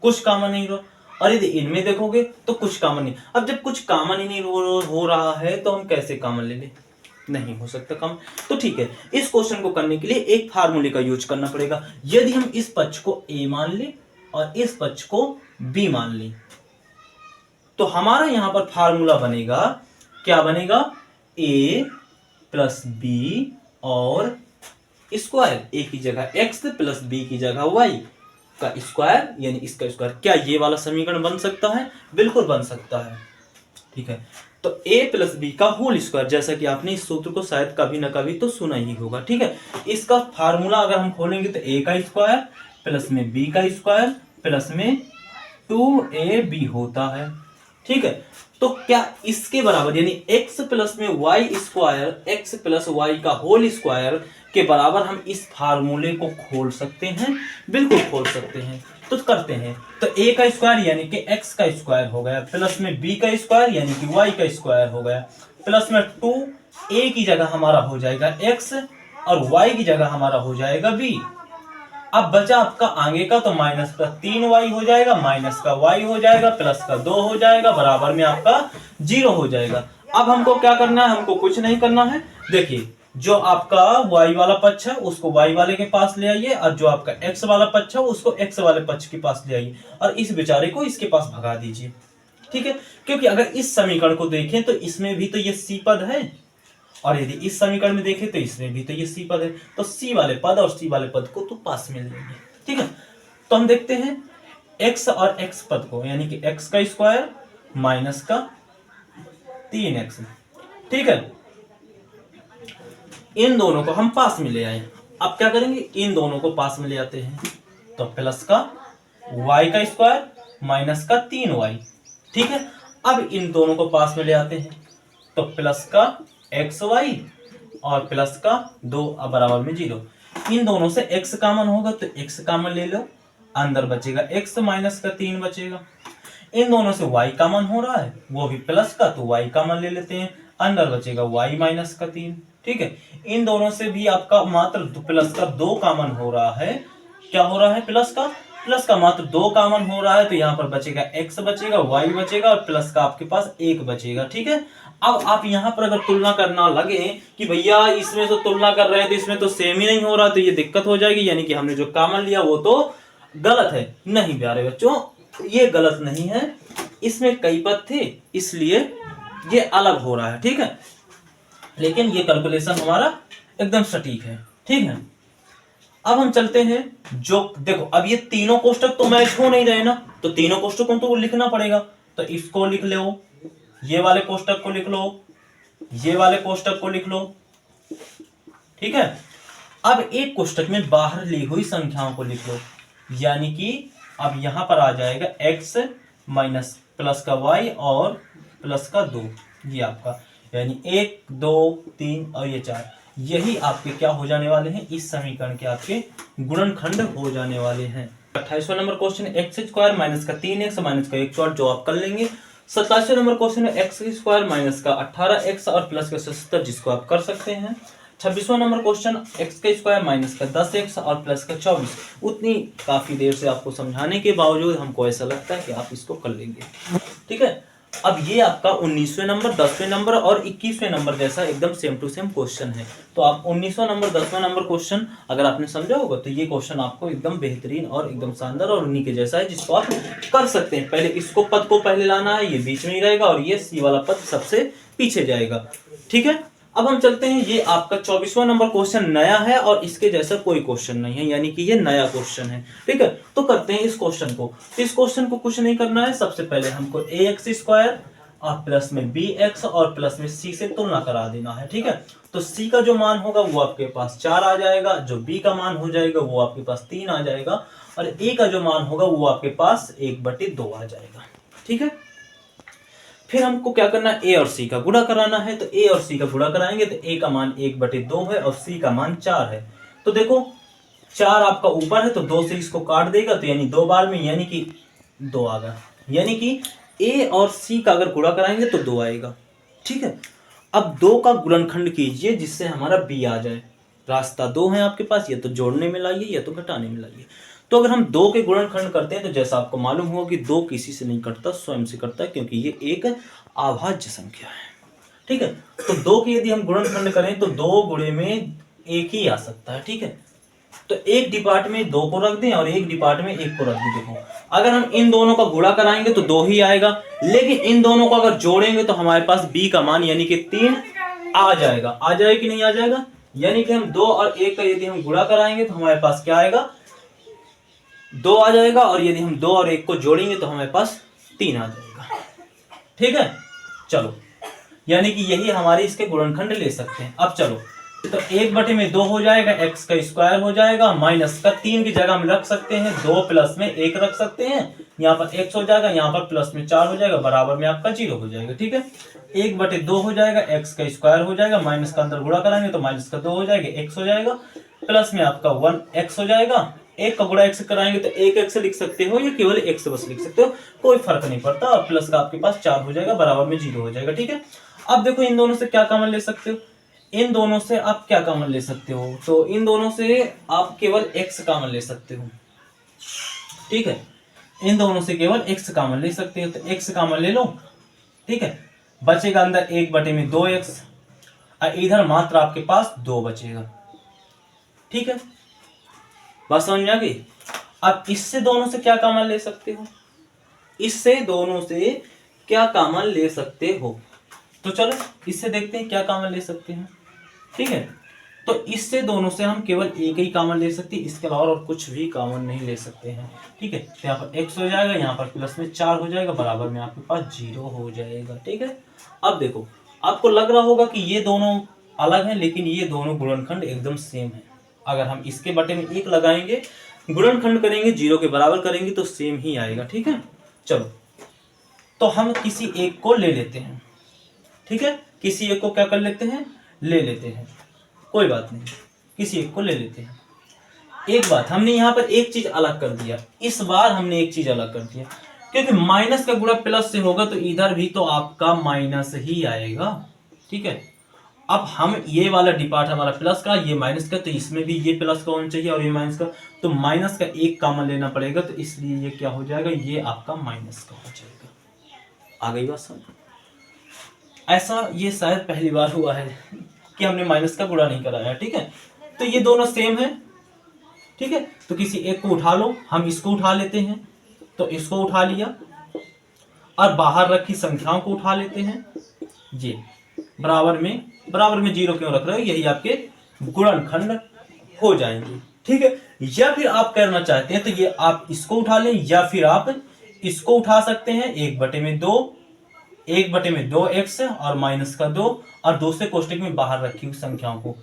कुछ कॉमन नहीं हो रहा। और यदि इनमें देखोगे तो कुछ कॉमन नहीं। अब जब कुछ कॉमन ही नहीं हो रहा है तो हम कैसे कॉमन ले लें? नहीं हो सकता कॉमन। तो ठीक है, इस क्वेश्चन को करने के लिए एक फार्मूले का यूज करना पड़ेगा। यदि हम इस पक्ष को a मान लें और इस पक्ष को b मान लें, तो हमारा यहां पर फार्मूला बनेगा, क्या बनेगा? a प्लस b और स्क्वायर, a की जगह x प्लस b की जगह y का स्क्वायर, यानी इसका स्क्वायर। क्या ये वाला समीकरण बन सकता है? बिल्कुल बन सकता है। ठीक है, तो a प्लस बी का होल स्क्वायर, जैसा कि आपने इस सूत्र को शायद कभी ना कभी तो सुना ही होगा। ठीक है, इसका फार्मूला अगर हम खोलेंगे तो a का स्क्वायर प्लस में b का स्क्वायर प्लस में 2ab होता है। ठीक है, तो क्या इसके बराबर यानी x प्लस में y square x plus y का होल स्क्वायर के बराबर हम इस फार्मूले को खोल सकते हैं? बिल्कुल खोल सकते हैं। तो करते हैं, तो a का स्क्वायर यानी कि x का स्क्वायर हो गया प्लस में b का स्क्वायर यानी कि y का स्क्वायर हो गया प्लस में 2, a की जगह हमारा हो जाएगा x और y की जगह हमारा हो जाएगा b। अब बचा आपका आगे का, तो माइनस का 3y हो जाएगा, माइनस का y हो जाएगा, प्लस का 2 हो जाएगा, बराबर में आपका 0 हो जाएगा। अब हमको क्या करना है? हमको कुछ नहीं करना है। देखिए, जो आपका y वाला पक्ष है उसको y वाले के पास ले आइए और जो आपका x वाला पक्ष है उसको x वाले पक्ष के पास ले आइए और इस बेचारे को इसके पास भगा दीजिए। ठीक है, क्योंकि अगर इस समीकरण को देखें तो इसमें भी तो ये c पद है और यदि इस समीकरण में देखें तो इसमें भी तो ये c पद है, तो c वाले पद और c वाले पद को तो पास में लेंगे। ठीक है, तो हम देखते हैं x और x पद को, यानी कि x का स्क्वायर माइनस का 3x। ठीक है, इन दोनों को हम पास में ले आए। अब क्या करेंगे? इन दोनों को पास में ले आते हैं, तो प्लस का y का स्क्वायर माइनस का 3y। ठीक है, अब इन दोनों को पास में ले आते हैं, तो प्लस का xy और प्लस का 2 बराबर में 0। इन दोनों से x कॉमन होगा तो x कॉमन ले लो, अंदर बचेगा x माइनस का 3 बचेगा। इन दोनों से y कॉमन हो रहा है, वो भी प्लस का, तो y कॉमन ले लेते हैं, अंदर बचेगा y माइनस का 3। ठीक है, इन दोनों से भी आपका मात्र प्लस का 2 कॉमन हो रहा है। क्या हो रहा है? प्लस का मात्र 2 कॉमन हो रहा है, तो यहाँ पर बचेगा x बचेगा, y बचेगा और प्लस का आपके पास 1 बचेगा। ठीक है, अब आप यहाँ पर अगर तुलना करना लगे कि भैया इसमें तो तुलना कर रहे हैं तो इसमें तो सेम ही नहीं हो रहा, तो ये दिक्कत हो जाएगी, यानी कि हमने जो कॉमन लिया वो तो गलत है। नहीं प्यारे बच्चों, ये गलत नहीं है, इसमें कई पद थे इसलिए ये अलग हो रहा है। ठीक है, लेकिन ये कैलकुलेशन हमारा एकदम सटीक है। ठीक है, अब हम चलते हैं, जो देखो अब ये तीनों कोष्टक तो मैच हो नहीं रहे ना, तो तीनों कोष्टकों को तो लिखना पड़ेगा, तो इसको लिख लो, ये वाले कोष्टक को लिख लो, ये वाले कोष्टक को लिख लो। ठीक है, अब एक कोष्टक में बाहर ली हुई संख्याओं को लिख लो, यानी कि अब यहां पर आ जाएगा x माइनस प्लस का y और प्लस का 2, ये आपका यानी 1 2 3 और ये 4, यही आपके क्या हो जाने वाले हैं? इस समीकरण के आपके गुणनखंड हो जाने वाले हैं। 28वां number question x square minus का 3x माइनस का 1 जो आप कर लेंगे। 27वें नंबर क्वेश्चन है x स्क्वायर माइनस का 18x और प्लस का 77, जिसको आप कर सकते हैं। 26वां नंबर क्वेश्चन x का स्क्वायर माइनस का 10x और प्लस का 24। उतनी काफी देर से आपको समझाने के बावजूद हमको ऐसा लगता है कि आप इसको कर लेंगे। ठीक है, अब ये आपका 19वें नंबर, 10वें नंबर और 21वें नंबर जैसा एकदम सेम टू सेम क्वेश्चन है। तो आप 19वां नंबर 10वां नंबर क्वेश्चन अगर आपने समझा होगा तो ये क्वेश्चन आपको एकदम बेहतरीन और एकदम शानदार और उन्हीं के जैसा है, जिसको आप कर सकते हैं। पहले इसको पद को पहले लाना है, ये बीच में ही रहेगा और ये सी वाला पद सबसे पीछे जाएगा। ठीक है, अब हम चलते हैं, ये आपका 24वां नंबर क्वेश्चन नया है और इसके जैसा कोई क्वेश्चन नहीं है, यानी कि ये नया क्वेश्चन है। ठीक है, तो करते हैं इस क्वेश्चन को। तो इस क्वेश्चन को कुछ नहीं करना है, सबसे पहले हमको ax स्क्वायर और प्लस में bx और प्लस में c से तुलना करा देना है। ठीक है, तो c का जो मान होगा वो आपके पास 4 आ जाएगा, जो b का मान हो जाएगा वो आपके पास 3 आ जाएगा और a का जो मान होगा वो आपके पास 1/2 आ जाएगा। ठीक है, फिर हमको क्या करना है? a और c का गुणा कराना है, तो a और c का गुणा कराएंगे तो a का मान 1/2 है और c का मान 4 है। तो देखो 4 आपका ऊपर है तो 2 से इसको काट देगा, तो यानी 2 बार में यानी कि 2 आ गया, यानी कि a और c का अगर गुणा कराएंगे तो 2 आएगा। ठीक है, अब 2 का गुणनखंड कीजिए जिससे हमारा b आ जाए। रास्ता 2 है आपके पास, या तो जोड़ने में लाइए या तो घटाने में लाइए। तो अगर हम 2 के गुणनखंड करते हैं तो जैसा आपको मालूम होगा कि 2 किसी से नहीं कटता, स्वयं से कटता है, क्योंकि ये एक अभाज्य संख्या है। ठीक है, तो 2 के यदि हम गुणनखंड करें तो 2 गुणे में 1 ही आ सकता है। ठीक है, तो एक डिपार्ट में 2 को रख दें और एक डिपार्ट में 1 को रख दें। देखो अगर हम इन दोनों का गुणा कराएंगे तो 2 ही आएगा, लेकिन इन दोनों को अगर जोड़ेंगे तो हमारे पास b का मान यानी कि 3 आ जाएगा। आ जाएगा कि नहीं आ जाएगा? यानी कि हम 2 और 1 का यदि हम गुणा कराएंगे तो हमारे पास क्या आएगा? 2 आ जाएगा, और यदि हम 2 और 1 को जोड़ेंगे तो हमारे पास 3 आ जाएगा। ठीक है, चलो, यानी कि यही हमारे इसके गुणनखंड ले सकते हैं। अब चलो तो 1/2 हो जाएगा, x का स्क्वायर हो जाएगा, माइनस का 3 की जगह में रख सकते हैं 2 प्लस में 1 रख सकते हैं, यहाँ पर x हो जाएगा, यहाँ पर प्लस में 4 हो जाएगा, बराबर में आपका 0 हो जाएगा। ठीक है, 1/2 हो जाएगा, x का स्क्वायर हो जाएगा, माइनस का अंदर गुणा कराएंगे तो माइनस का 2 हो जाएगा, x हो जाएगा, प्लस में आपका 1x हो जाएगा, 1 का गुणा x कराएंगे तो 1x लिख सकते हो या केवल x बस लिख सकते हो, कोई फर्क नहीं पड़ता, और प्लस का आपके पास 4 हो जाएगा, बराबर में 0 हो जाएगा। ठीक है, अब देखो इन दोनों से क्या कॉमन ले सकते हो, इन दोनों से आप क्या कॉमन ले सकते हो, तो इन दोनों से आप केवल x कॉमन ले सकते हो। ठीक है, इन दोनों से केवल x कॉमन ले सकते हो, तो x कॉमन ले लो। ठीक है, बचेगा अंदर 1/2x, और इधर मात्र आपके पास 2 बचेगा। ठीक है, बात समझ में आ गई। अब इससे दोनों से क्या कॉमन ले सकते हो, इससे दोनों से क्या कॉमन ले सकते हो, तो चलो इससे देखते हैं क्या कॉमन ले सकते हैं। ठीक है, तो इससे दोनों से हम केवल एक ही कॉमन ले सकते हैं, इसके अलावा और कुछ भी कॉमन नहीं ले सकते हैं। ठीक है, तो यहाँ पर x हो जाएगा, यहाँ पर प्लस में 4 हो जाएगा, बराबर में आपके पास 0 हो जाएगा। ठीक है, अब देखो आपको लग रहा होगा कि ये दोनों अलग हैं, लेकिन ये दोनों गुणनखंड एकदम सेम है। अगर हम इसके बटे में 1 लगाएंगे, गुणनखंड करेंगे, 0 के बराबर करेंगे तो सेम ही आएगा। ठीक है, चलो तो हम किसी एक को ले लेते हैं। ठीक है, किसी एक को क्या कर लेते हैं, ले लेते हैं, कोई बात नहीं, किसी एक को ले लेते हैं। एक बात हमने यहाँ पर एक चीज अलग कर दिया, इस बार हमने एक चीज अलग कर दिया, क्योंकि माइनस का गुणा प्लस से होगा तो इधर भी तो आपका माइनस ही आएगा। ठीक है, अब हम ये वाला डिपार्ट हमारा प्लस का, ये माइनस का, तो इसमें भी ये प्लस का होना चाहिए और ये माइनस का, तो माइनस का एक कॉमन लेना पड़ेगा, तो इसलिए ये क्या हो जाएगा, ये आपका माइनस का हो जाएगा। आ गई बात समझ। ऐसा ये शायद पहली बार हुआ है कि हमने माइनस का गुणा नहीं कराया। ठीक है, तो ये दोनों सेम है। ठीक है, तो किसी एक को उठा लो, हम इसको उठा लेते हैं, तो इसको उठा लिया, और बाहर रखी संख्याओं को उठा लेते हैं, ये बराबर में 0 क्यों रख रहे हो, यही आपके गुणनखंड हो जाएंगे। ठीक है, या फिर आप करना चाहते हैं तो ये आप इसको उठा लें, या फिर आप इसको उठा सकते हैं, 1/2x और माइनस का 2, और दूसरे कोष्टक में बाहर रखी हुई संख्याओं को,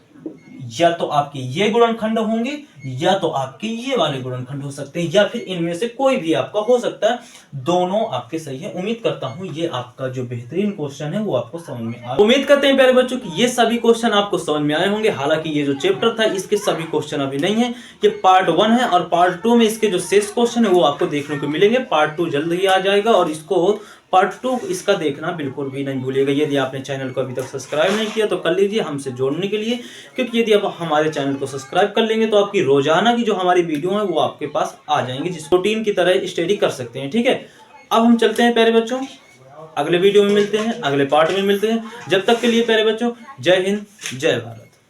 या तो आपके ये गुणनखंड होंगे या तो आपके ये वाले गुणनखंड हो सकते हैं, या फिर इनमें से कोई भी आपका हो सकता है, दोनों आपके सही है। उम्मीद करता हूं ये आपका जो बेहतरीन क्वेश्चन है वो आपको समझ में आया। उम्मीद करते हैं प्यारे बच्चों कि ये सभी क्वेश्चन आपको समझ में आए होंगे। हालांकि ये जो चैप्टर था इसके सभी क्वेश्चन अभी नहीं है, ये पार्ट 1 है, और पार्ट 2 में इसके जो शेष क्वेश्चन है वो आपको देखने को मिलेंगे। पार्ट 2 जल्द ही आ जाएगा, और इसको पार्ट 2 इसका देखना बिल्कुल भी नहीं भूलिएगा। यदि आपने चैनल को अभी तक सब्सक्राइब नहीं किया तो कर लीजिए हमसे जोड़ने के लिए, क्योंकि यदि आप हमारे चैनल को सब्सक्राइब कर लेंगे तो आपकी रोजाना की जो हमारी वीडियो है वो आपके पास आ जाएंगी, जिस रूटीन की तरह स्टडी कर सकते हैं। ठीक है, अब हम चलते हैं प्यारे बच्चों, अगले वीडियो में मिलते हैं, अगले पार्ट में मिलते हैं। जब तक के लिए प्यारे बच्चों, जय हिंद, जय भारत।